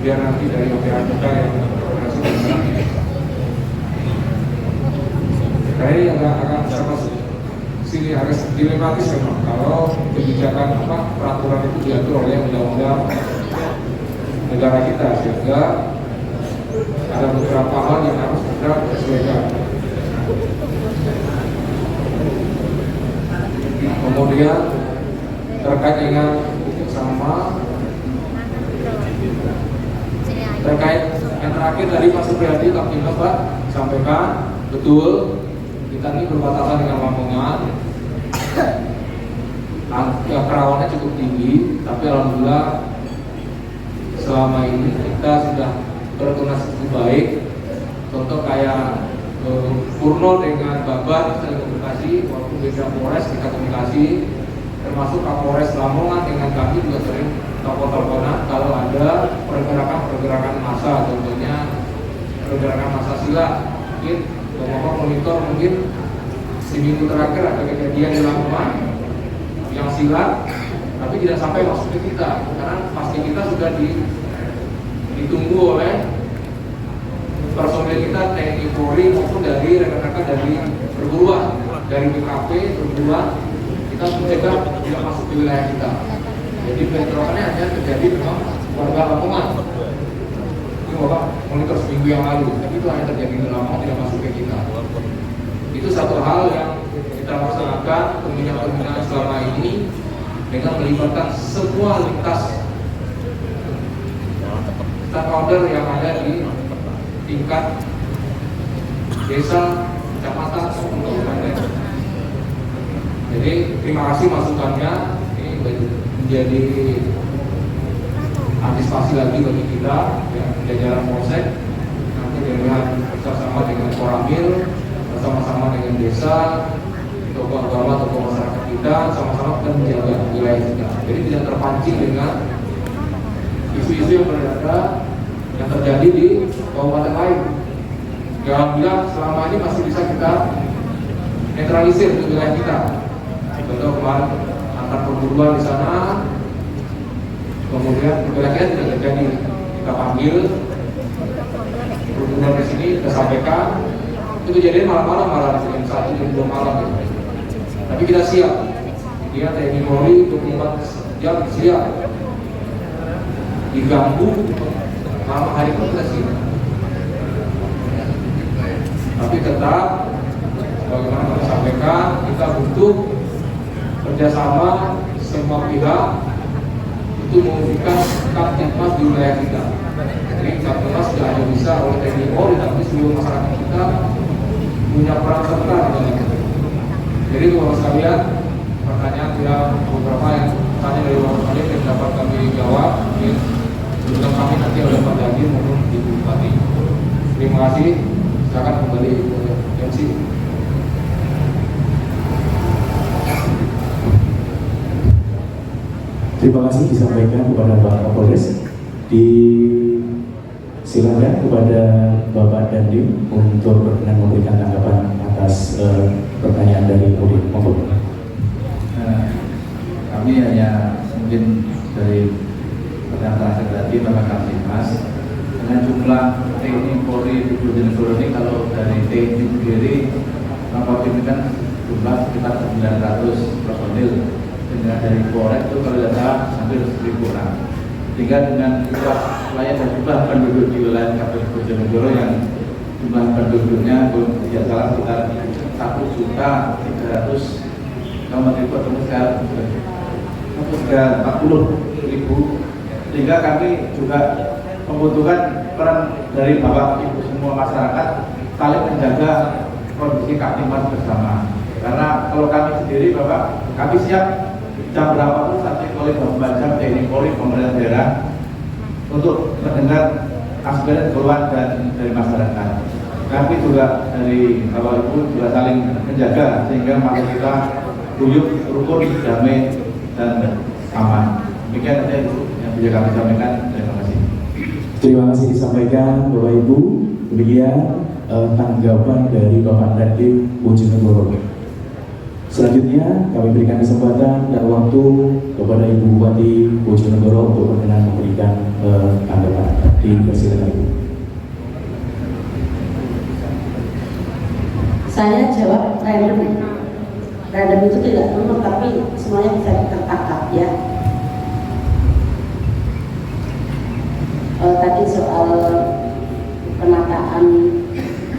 biar nanti dari OPH kita yang berkoordinasi dengan ini. Karena ini agak sini agak dilematis memang kalau kebijakan peraturan itu diatur oleh undang-undang negara kita, sehingga ada beberapa hal yang harus kita sesuaikan. Kemudian terkait dengan sama terkait yang terakhir dari Pak Supriyadi kami Pak sampaikan betul. Kita ini berbatasan dengan Lamongan, kerawanannya cukup tinggi, tapi alhamdulillah selama ini kita sudah berkoordinasi cukup baik. Contoh kayak Purno dengan Babat kita komunikasi, walaupun beda Polres kita komunikasi, termasuk Kapolres Lamongan dengan kami juga sering telepon-teleponan kalau ada pergerakan massa, contohnya pergerakan massa silat. Mungkin Bapak monitor mungkin seminggu terakhir ada kejadian di Lamongan yang silat, tapi tidak sampai masuk ke kita karena pasti kita sudah ditunggu oleh personel kita TNI Polri maupun dari rekan-rekan dari perguruan, dari BKP perguruan, kita mencegah tidak masuk ke wilayah kita. Jadi bentrokannya hanya terjadi memang warga Lamongan. Bapak monitor seminggu yang lalu, tapi itu hanya terjadi di Lamongan, tidak masuk ke kita. Itu satu hal yang kita laksanakan pembinaan selama ini dengan melibatkan semua lintas stakeholder yang ada di tingkat desa, kecamatan, maupun kabupaten. Jadi terima kasih masukannya, ini menjadi antisipasi lagi bagi kita ya, jajaran Polsek nanti dengan bersama dengan Koramil, bersama-sama dengan desa, tokoh agama, tokoh masyarakat kita, sama-sama kita menjaga wilayah kita. Jadi tidak terpancing dengan isu-isu yang berada yang terjadi di kabupaten lain. Ya, alhamdulillah selama ini masih bisa kita netralisir di wilayah kita. Contoh kemarin antar perguruan di sana, kemudian wilayahnya tidak terjadi. Kita panggil perguruan di sini, kita sampaikan. Itu kejadian malam-malam, malah jam 1 jam 2 malam gitu. Tapi kita siap. Dia TNI Polri 24 jam siap. Diganggu malam hari pun kita siap. Tapi tetap bagaimana kita sampaikan, kita butuh kerjasama semua pihak itu mewujudkan Kamtipmas di wilayah kita. Jadi Kamtipmas tidak hanya bisa oleh TNI Polri, tapi seluruh masyarakat kita punya peran serta dalam itu. Jadi Bapak sekalian, pertanyaan tidak beberapa yang tanya dari Bapak sekalian yang dapat kami jawab, juga kami nanti oleh Pak Dandim maupun Ibu Bupati. Terima kasih. Silakan kembali ke MC. Terima kasih disampaikan kepada Pak Kapolres. Silakan kepada Bapak Dandim untuk berkenan memberikan tanggapan atas pertanyaan dari Udin. Mohon. Kami hanya mungkin dari pernyataan tadi Bapak Kamtipmas dengan jumlah TNI Polri di Bojonegoro ini, kalau dari TNI sendiri Bapak ini kan jumlah sekitar 900 personil, dengan dari Polres itu kalau tidak salah hampir 1000 orang. Sehingga dengan jumlah pelayan dan jumlah penduduk di wilayah Kabupaten Bojonegoro yang jumlah penduduknya tidak salah sekitar 1.300.000 atau sekitar 140.000, sehingga kami juga membutuhkan peran dari Bapak Ibu semua masyarakat saling menjaga kondisi Kamtipmas bersama. Karena kalau kami sendiri Bapak, kami siap jam berapapun sampai oleh Bapak jam TNI Polri pemerintah daerah untuk mendengar aspirasi keluhan dan dari masyarakat. Kami juga dari Bapak Ibu juga saling menjaga sehingga mari kita guyup, rukun, damai dan aman. Demikian saja yang bisa kami sampaikan. Terima kasih. Terima kasih disampaikan Bapak Ibu. Demikian tanggapan dari Bapak Dandim Bojonegoro. Selanjutnya kami berikan kesempatan dan waktu kepada Ibu Bupati Bojonegoro untuk berkenan memberikan tanggapan. Dipersilakan Ibu. Saya jawab random. Random itu tidak penuh, tapi semuanya bisa tertangkap ya. Tadi soal penataan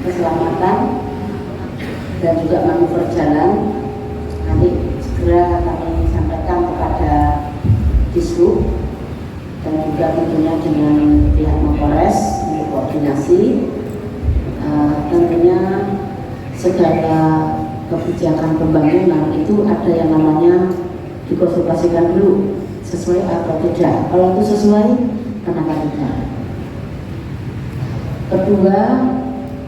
keselamatan dan juga manuver jalan, nanti segera kami sampaikan kepada Dishub dan juga tentunya dengan pihak Mapolres untuk koordinasi. Tentunya segala kebijakan pembangunan itu ada yang namanya dikonsultasikan dulu sesuai atau tidak. Kalau itu sesuai, kenapa tidak? Kedua,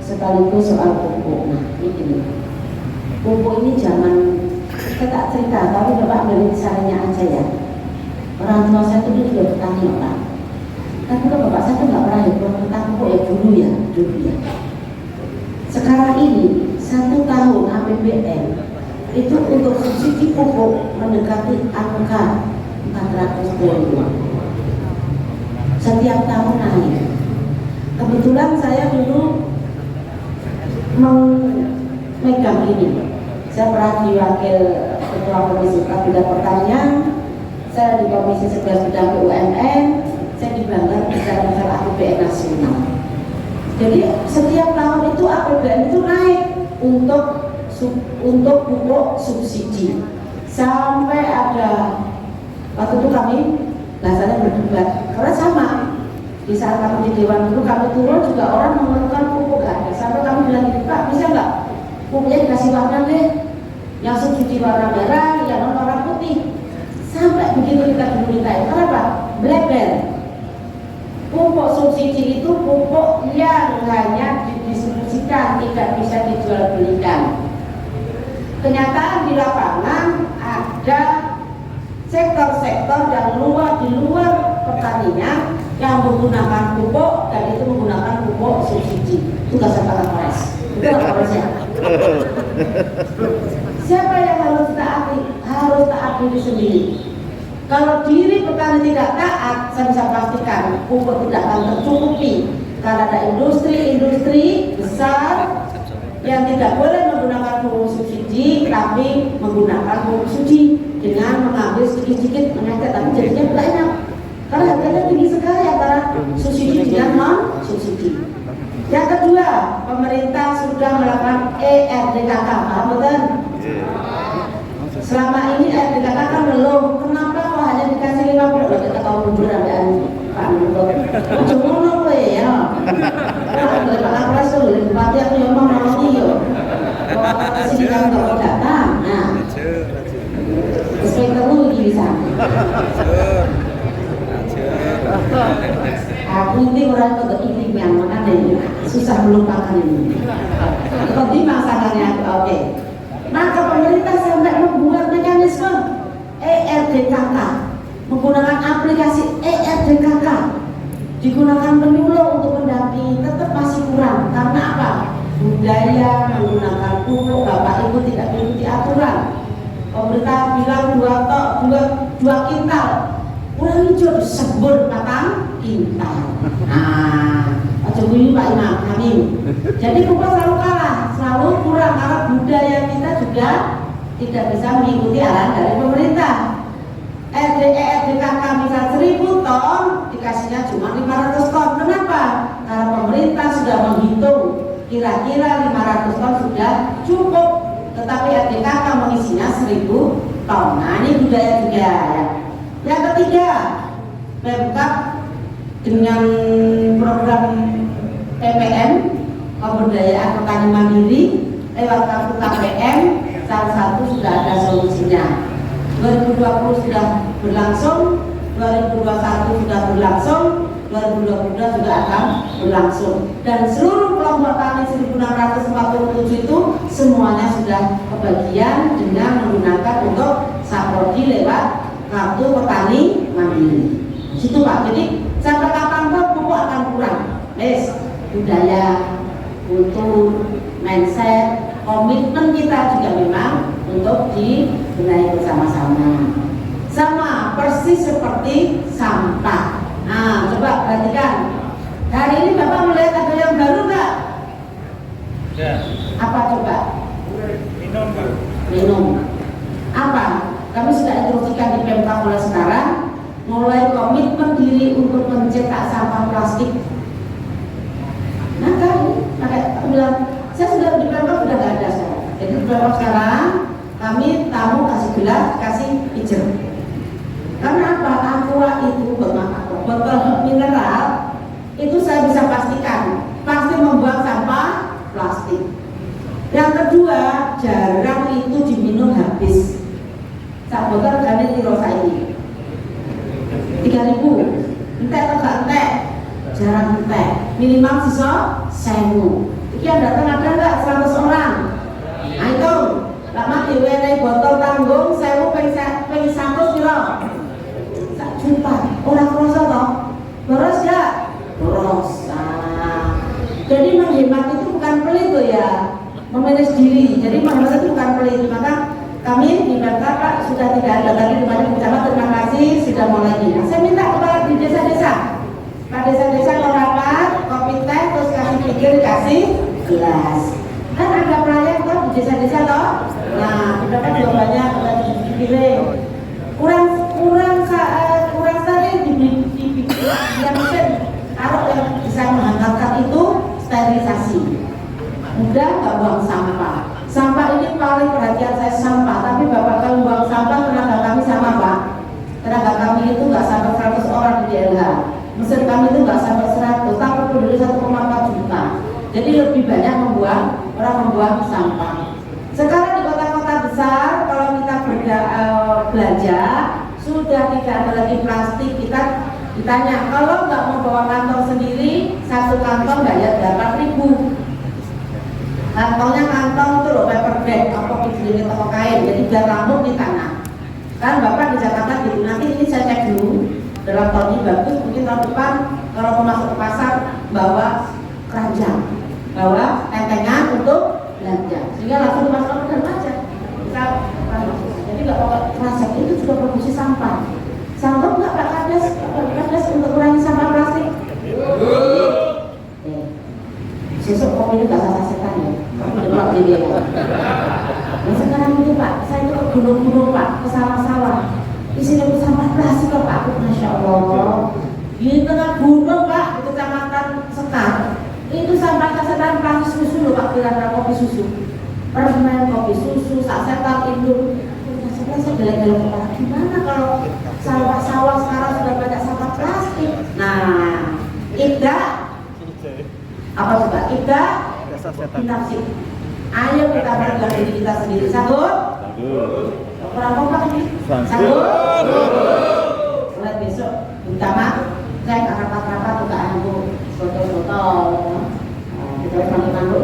sekaligus soal pupuk. Nah, ini pupuk ini jangan kita tak cerita, tapi Bapak ambil misalnya aja ya. Orang tua saya itu juga petani Pak. Tapi kalau Bapak saya itu nggak pernah hidup tentang pupuk ya dulu ya. Sekarang ini 1 tahun APBN itu untuk subsidi pupuk mendekati angka 400 triliun. Setiap tahun naik. Kebetulan saya dulu memegang ini. Saya pernah di wakil ketua komisi kabinet pertanian, saya di komisi 11 bidang BUMN, saya dibanggar bicara APBN nasional. Jadi setiap tahun itu APBN itu naik untuk pupuk subsidi. Sampai ada waktu itu kami bahasanya berdebat, karena sama di saat kami di Dewan dulu kami turun juga orang mengeluhkan pupuk ada. Sampai kami bilang gitu, Pak bisa nggak pupuknya dikasih warna deh yang subsidi warna merah, yang non warna putih. Sampai begitu kita diminta, kenapa? Bleber. Pupuk subsidi itu pupuk yang hanya didistribusikan, tidak bisa dijual belikan. Kenyataan di lapangan ada sektor-sektor yang di luar pertanian yang menggunakan pupuk dan itu menggunakan pupuk subsidi. Tugas Kepala Polres. Itu Polresnya. Siapa yang harus taati? Harus taat diri sendiri. Kalau diri petani tidak taat, saya bisa pastikan pupuk tidak akan tercukupi. Karena ada industri-industri besar yang tidak boleh menggunakan pupuk subsidi, tapi menggunakan pupuk subsidi dengan mengambil sedikit-sedikit mengetes, tapi jadinya banyak. Karena harganya tinggi sekali antara subsidi dengan non subsidi. Yang kedua, pemerintah sudah melakukan ERDKK, paham betul? Selama ini ERDKK kan belum. Kenapa kok hanya dikasih 50? Kita tahu munduran dan Pak Menko. Cuma ngono kowe ya. Kalau Pak Kapolres tuh bupati aku yang mau nolongi yo. Kalau sini kan enggak datang. Nah. Inspektor lu bisa. Aku ini orang untuk yang makanya susah melupakan ini. Tapi masalahnya oke. Maka pemerintah sampai membuat mekanisme ERDKK, menggunakan aplikasi ERDKK, digunakan penyuluh untuk mendampingi, tetap masih kurang. Karena apa? Budaya menggunakan pupuk, Bapak Ibu tidak mengikuti aturan. Pemerintah bilang 2 kintal, kurang hijau disebut matang kintal. Nah, Jokowi Pak Imam Amin. Jadi pupuk selalu kalah, selalu kurang karena budaya kita juga tidak bisa mengikuti arahan dari pemerintah. ERDKK misal 1000 ton dikasihnya cuma 500 ton. Kenapa? Karena pemerintah sudah menghitung kira-kira 500 ton sudah cukup, tetapi ERDKK mengisinya 1000 ton. Nah ini budaya juga ya. Yang ketiga, Pemkab dengan program PPM pemberdayaan petani mandiri lewat kartu KPM, salah satu sudah ada solusinya. 2020 sudah berlangsung, 2021 sudah berlangsung, 2022 juga akan berlangsung, dan seluruh kelompok tani 1647 itu semuanya sudah kebagian dengan menggunakan untuk saprodi lewat kartu petani mandiri. Situ Pak. Jadi sampai kapan pupuk akan kurang. Budaya, kultur, mindset, komitmen kita juga memang untuk dibenahi bersama-sama. Sama persis seperti sampah. Nah, coba perhatikan. Hari ini Bapak melihat ada yang baru nggak? Ya. Apa coba? Minum, Pak. Minum. Apa? Kami sudah instruksikan di Pemkab mulai sekarang, mulai komitmen diri untuk mencetak sampah plastik. Nah kan, aku bilang, saya sudah di Pemkab sudah nggak ada sekarang. Jadi di Pemkab sekarang kami tamu kasih gelas, kasih hijau. Karena apa? Aqua itu botol mineral itu saya bisa pastikan pasti membuang sampah plastik. Yang kedua, jarang itu diminum habis. Sak botol gane piro saiki? 3.000. Entek atau gak entek? Jarang entek. Minimal sisa 1.000. Iki yang datang ada enggak 100 orang? Nah itu, lama diwenehi botol tanggung 1.000 ping 100 piro? Sak juta. Orang kroso toh? Boros gak? Boros. Nah, jadi menghemat itu bukan pelit tuh ya, memanage diri. Jadi menghemat itu bukan pelit. Maka kami di Pemkab Pak sudah tidak ada tadi kemarin bersama, terima kasih sudah mulai ini. Nah, saya minta kepada di desa-desa, Pak desa-desa kalau rapat, kopi teh terus kasih pikir, kasih gelas. Kan ada proyek toh di desa-desa toh. Nah, kita kan juga banyak dipikirin. Kurang sering yang mesin kalau yang bisa menghantarkan itu sterilisasi. Mudah nggak buang sampah. Sampah ini paling perhatian saya sampah, tapi Bapak kami buang sampah, tenaga kami sama Pak. Tenaga kami itu nggak sampai 100 orang di DLH. Mesin kami itu nggak sampai 100, tapi penduduk 1,4 juta. Jadi lebih banyak orang membuang sampah. Sekarang di kota-kota besar kalau kita belanja sudah tidak ada lagi plastik. Kita ditanya, kalau nggak mau bawa kantong sendiri, satu kantong bayar 8.000. Kantongnya kantong itu loh, paper bag, apa begini toko kain, jadi biar rambut di tanah. Kan Bapak di Jakarta gitu, nanti ini saya cek dulu dalam tahun ini bagus, mungkin tahun depan kalau mau masuk ke pasar bawa keranjang, bawa tentengan untuk belanja, sehingga langsung dimasukkan ke dalam aja. Jadi nggak bawa plastik, itu juga produksi sampah. Sanggup nggak Pak Kades untuk kurangi sampah plastik? Sesuk kopi itu gak sasetan ya, tapi demak dia. Nah sekarang ini Pak, saya itu ke gunung-gunung Pak, ke sawah-sawah. Di sini itu sampah plastik kok Pak, Masya Allah. Di tengah gunung Pak, di kecamatan Sekar, itu sampah sasetan plastik susu loh Pak, bilang kopi susu, permen kopi susu, sasetan itu. Saya geleng-geleng kepala, gimana kalau sawah-sawah sekarang sudah banyak sampah plastik? Nah, Ibda apa coba? Ibda binafsi. Ayo kita bangga diri kita sendiri. Sanggup? Kurang kompak ini? Sanggup? Mulai besok, utama saya nggak rapat-rapat juga aku foto-foto. Kita mandu-mandu.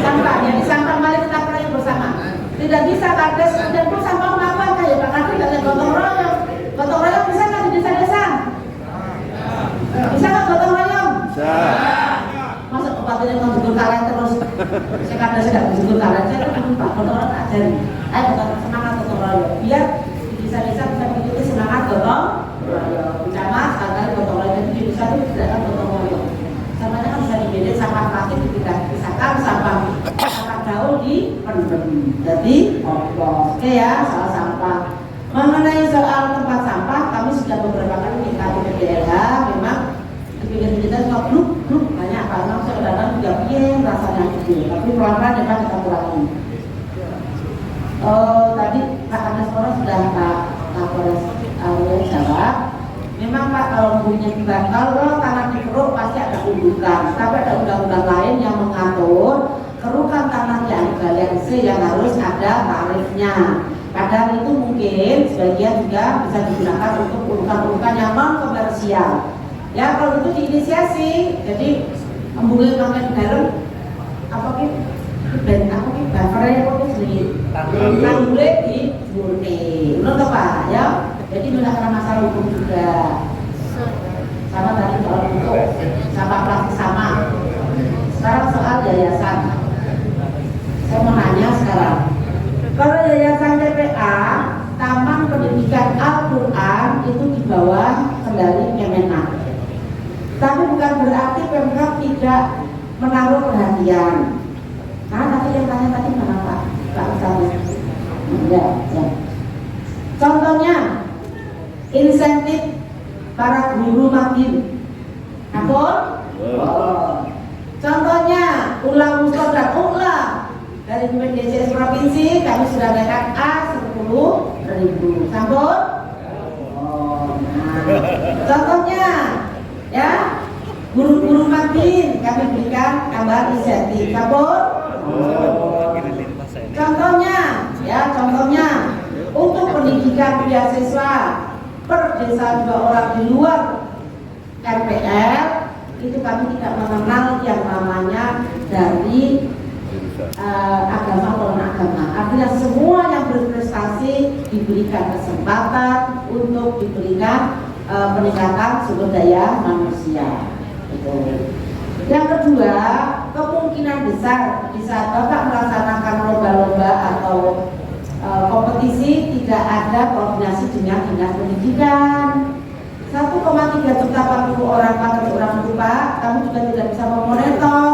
Sampah, jadi sampah mari kita perangi bersama. Tidak bisa Kades dan pun sampah apa kayak Pak Kades tidak ada gotong royong. Gotong royong bisa nggak di desa-desa? Bisa nggak gotong royong? Bisa. Masa tempatnya mau jemput kalian terus? Saya Kades tidak jemput kalian, saya kan Pak gotong royong ajarin. Ayo semangat gotong royong. Biar di desa-desa bisa mengikuti semangat gotong royong. Camat sekali gotong royong itu bisa tuh tidak kan gotong royong. Sampahnya kan bisa dibedain, sampah plastik dipisahkan, sampah daun di pendem. Jadi oke ya soal sampah. Mengenai soal tempat sampah, kami sudah beberapa kali minta ke DLH. Memang di pinggir kita suka bluk banyak karena saudara juga piye rasanya gitu. Tapi pelan-pelan memang kita kurangi. Tadi Pak Anas sudah Pak Kapolres jawab. Memang Pak kalau punya kalau tanah dikeruk pasti ada undukan. Tapi ada undang-undang lain yang mengatur kerukan tanah yang galian C yang harus ada tarifnya. Padahal itu mungkin sebagian juga bisa digunakan untuk urukan-urukan yang non komersial. Ya kalau itu diinisiasi, jadi embungnya makin dalam apa ki ben apa ki buffernya apa ki sedikit tanggulnya di murni, menurut Pak ya. Jadi tidak ada masalah hukum juga. Sama tadi soal untuk sampah plastik sama. Sekarang soal yayasan. Saya mau nanya sekarang, kalau yayasan TPA, Taman Pendidikan Al-Quran itu di bawah kendali Kemenak. Tapi bukan berarti Pemkab tidak menaruh perhatian. Nah, tadi yang tanya tadi mana Pak? Pak Ustaz. Ya. Contohnya, insentif para guru makin. Apa? Contohnya, ulang usul dan ulang. Dari BPJS Provinsi kami sudah naikkan A10.000. Sambut? Contohnya ya guru-guru makin kami berikan tambahan insentif. Sambut? Contohnya untuk pendidikan beasiswa per desa 2 orang di luar RPR itu kami tidak mengenal yang namanya dari agama atau non-agama. Artinya semua yang berprestasi diberikan kesempatan untuk diberikan peningkatan sumber daya manusia. Yang kedua, kemungkinan besar di saat Bapak melaksanakan lomba-lomba atau kompetisi tidak ada koordinasi dengan dinas pendidikan. 1,3 juta 40 orang lupa, kami juga tidak bisa memonitor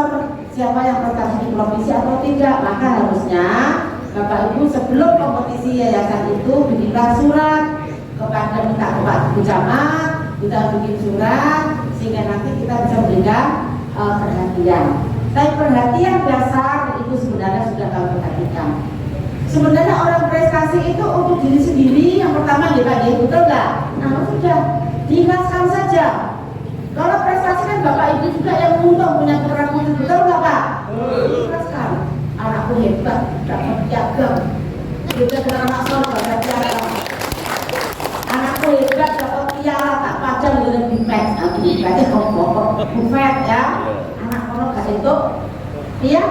siapa yang prestasi di provinsi atau tidak. Maka harusnya Bapak Ibu sebelum kompetisi yayasan itu bikinkan surat kepada minta ke Pak Ibu Camat, kita bikin surat sehingga nanti kita bisa berikan perhatian. Tapi perhatian dasar itu sebenarnya sudah kami perhatikan. Sebenarnya orang prestasi itu untuk diri sendiri yang pertama dibagi, betul nggak? Nah sudah diingatkan saja. Kalau prestasi kan Bapak Ibu juga yang untung punya keterangan, betul nggak Pak? Diingatkan. anakku hebat, dapat piagam. Juga dengan anak soleh dapat piagam. Anakku hebat, dapat piala, tak pajang dengan bipet. Bipetnya kok bufet ya. Anak orang gak itu, iya,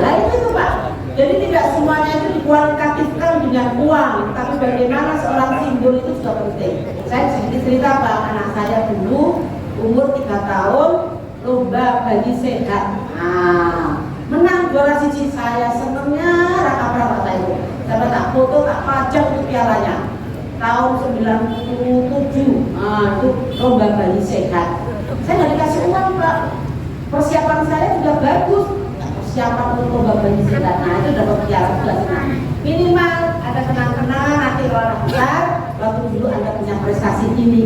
lah itu Pak. Jadi tidak semuanya itu dikualitatifkan dengan uang, tapi bagaimana seorang simbol itu juga penting. Saya sedikit cerita Pak, anak saya dulu umur 3 tahun lomba bayi sehat. Menang juara siji, saya senengnya raka itu. Saya tak foto, tak pajang itu pialanya. Tahun 97, itu lomba bayi sehat. Saya nggak dikasih uang Pak. Persiapan saya juga bagus. Persiapan untuk lomba bayi sehat. Nah itu dapat piala juga senang. Minimal ada kenang-kenangan nanti orang besar. Waktu dulu Anda punya prestasi ini.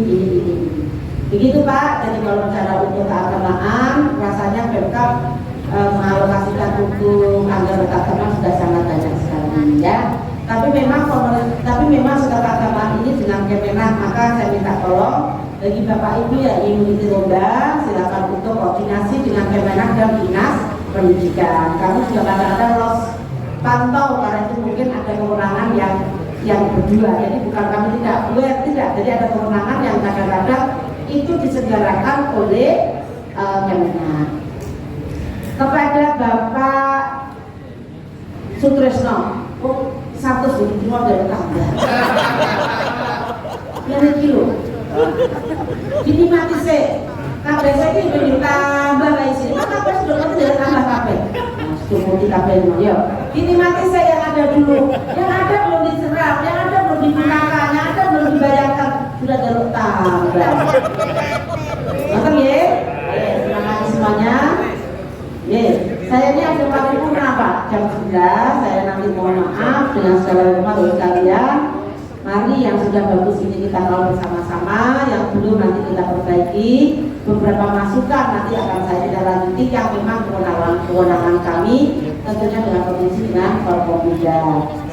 Begitu Pak. Jadi kalau bicara untuk keagamaan, rasanya Pemkab mengalokasikan untuk anggaran keagamaan sudah sangat banyak sekali ya. Tapi memang setelah keagamaan ini dengan Kemenak, maka saya minta tolong bagi Bapak Ibu yang ingin mengikuti lomba, silakan untuk koordinasi dengan Kemenak dan Dinas Pendidikan. Kami juga kadang-kadang los pantau karena itu mungkin ada kewenangan yang berdua. Jadi bukan kami tidak. Jadi ada kewenangan yang kadang-kadang itu diselenggarakan oleh Kemenak. Kepada Bapak Sutresno, satu sudah keluar dari tangga. Yang kilo. Ini mati se. Kabeh saya ini ditambah kayak sini. Maka kabeh sudah nanti dari tambah kabeh. Cukup di kabeh ya. Ini mati saya yang ada dulu. Yang ada belum diserap, yang ada belum digunakan, yang ada belum dibayarkan sudah dari tambah. Nonton ya. Terima kasih semuanya. Saya ini ada paripurna Pak, jam 11. Saya nanti mohon maaf dengan segala hormat oleh kalian. Mari yang sudah bagus ini kita kawal bersama-sama, yang belum nanti kita perbaiki. Beberapa masukan nanti akan saya tidak lanjuti yang memang kewenangan kami, tentunya dengan koordinasi dengan Forkompida.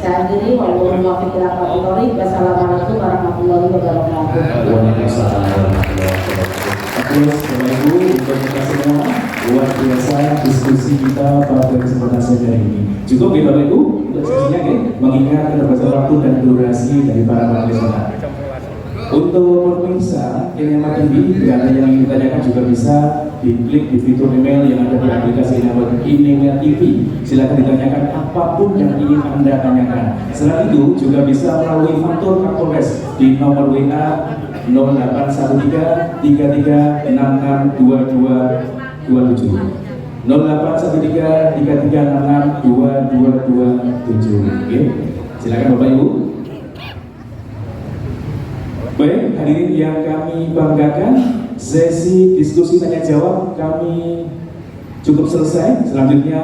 Saya akhiri, wassalamualaikum warahmatullahi wabarakatuh. Waalaikumsalam warahmatullahi wabarakatuh. Bapak Ibu, untuk kita semua luar biasa diskusi kita pada kesempatan sore hari ini. Cukup ya Bapak Ibu untuk sesinya ya, mengingat keterbatasan waktu dan durasi dari para panelis kita. Untuk pemirsa Kinema TV, jika ada yang ingin ditanyakan juga bisa diklik di fitur email yang ada di aplikasi Kinema TV. Silakan ditanyakan apapun yang ingin Anda tanyakan. Selain itu juga bisa melalui faktur Kapolres di nomor WA 0813 33 66 22 27 0813 33 66 2227. Oke, silakan Bapak Ibu. Baik, hadirin yang kami banggakan, sesi diskusi tanya jawab kami cukup selesai. Selanjutnya,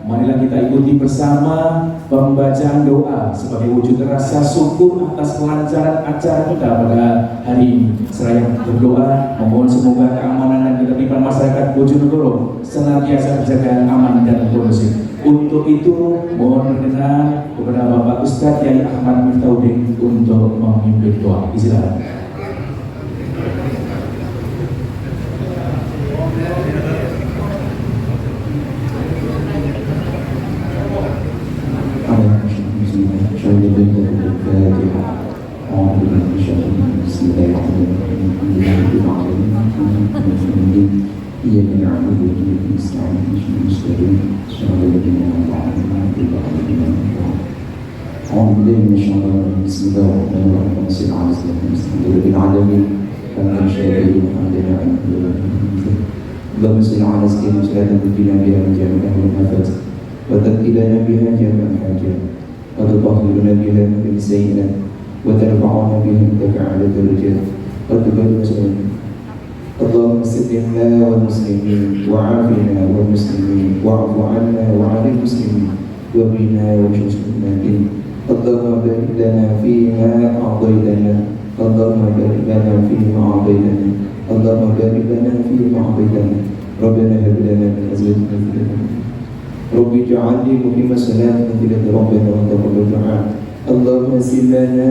marilah kita ikuti bersama pembacaan doa sebagai wujud rasa syukur atas kelancaran acara kita pada hari ini. Seraya berdoa, memohon semoga keamanan dan ketertiban masyarakat Bojonegoro senantiasa terjaga aman dan kondusif. Untuk itu, mohon berkenan kepada Bapak Ustadz Yai Ahmad Miftahudin untuk memimpin doa. Silakan. اللهم صل على سيدنا صلاة تنجينا بها من جميع الآفات وتنقلنا بها جميع الحاجات وتطهرنا بها من سيئات وترفعنا بها عندك أعلى الدرجات وتبارك اللهم سلمنا والمسلمين وعافنا والمسلمين واعف عنا وعن المسلمين وبنا وجزنا به اللهم بارك لنا فيما أعطيتنا اللهم بارك لنا فيما أعطيتنا اللهم بارك لنا فيما أعطيتنا ربنا هب لنا من أزواجنا ذرية رب اجعلني مقيم الصلاة وذرية ربنا وتقبل دعاء اللهم يسر لنا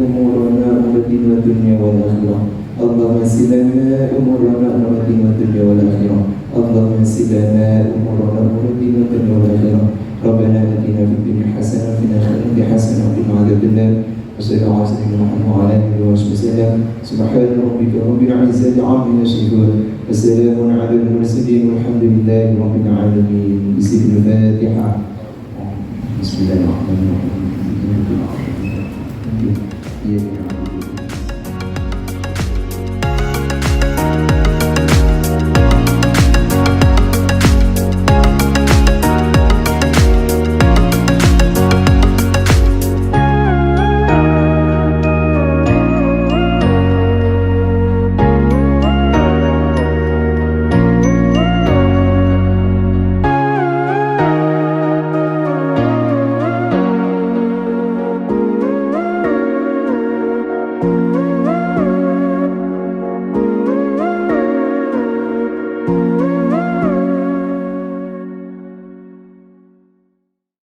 أمورنا أمور الدين والدنيا والآخرة اللهم يسر لنا أمورنا أمور الدين والدنيا والآخرة اللهم يسر لنا أمورنا أمور الدين والدنيا والآخرة ربنا آتنا في الدنيا حسنة وفي الآخرة حسنة وقنا عذاب النار وصلى الله على سيدنا محمد وعلى آله وصحبه وسلم سبحان ربك رب العزة عما يصفون وسلام على المرسلين والحمد لله رب العالمين. بسم الفاتحة. بسم الله الرحمن الرحيم.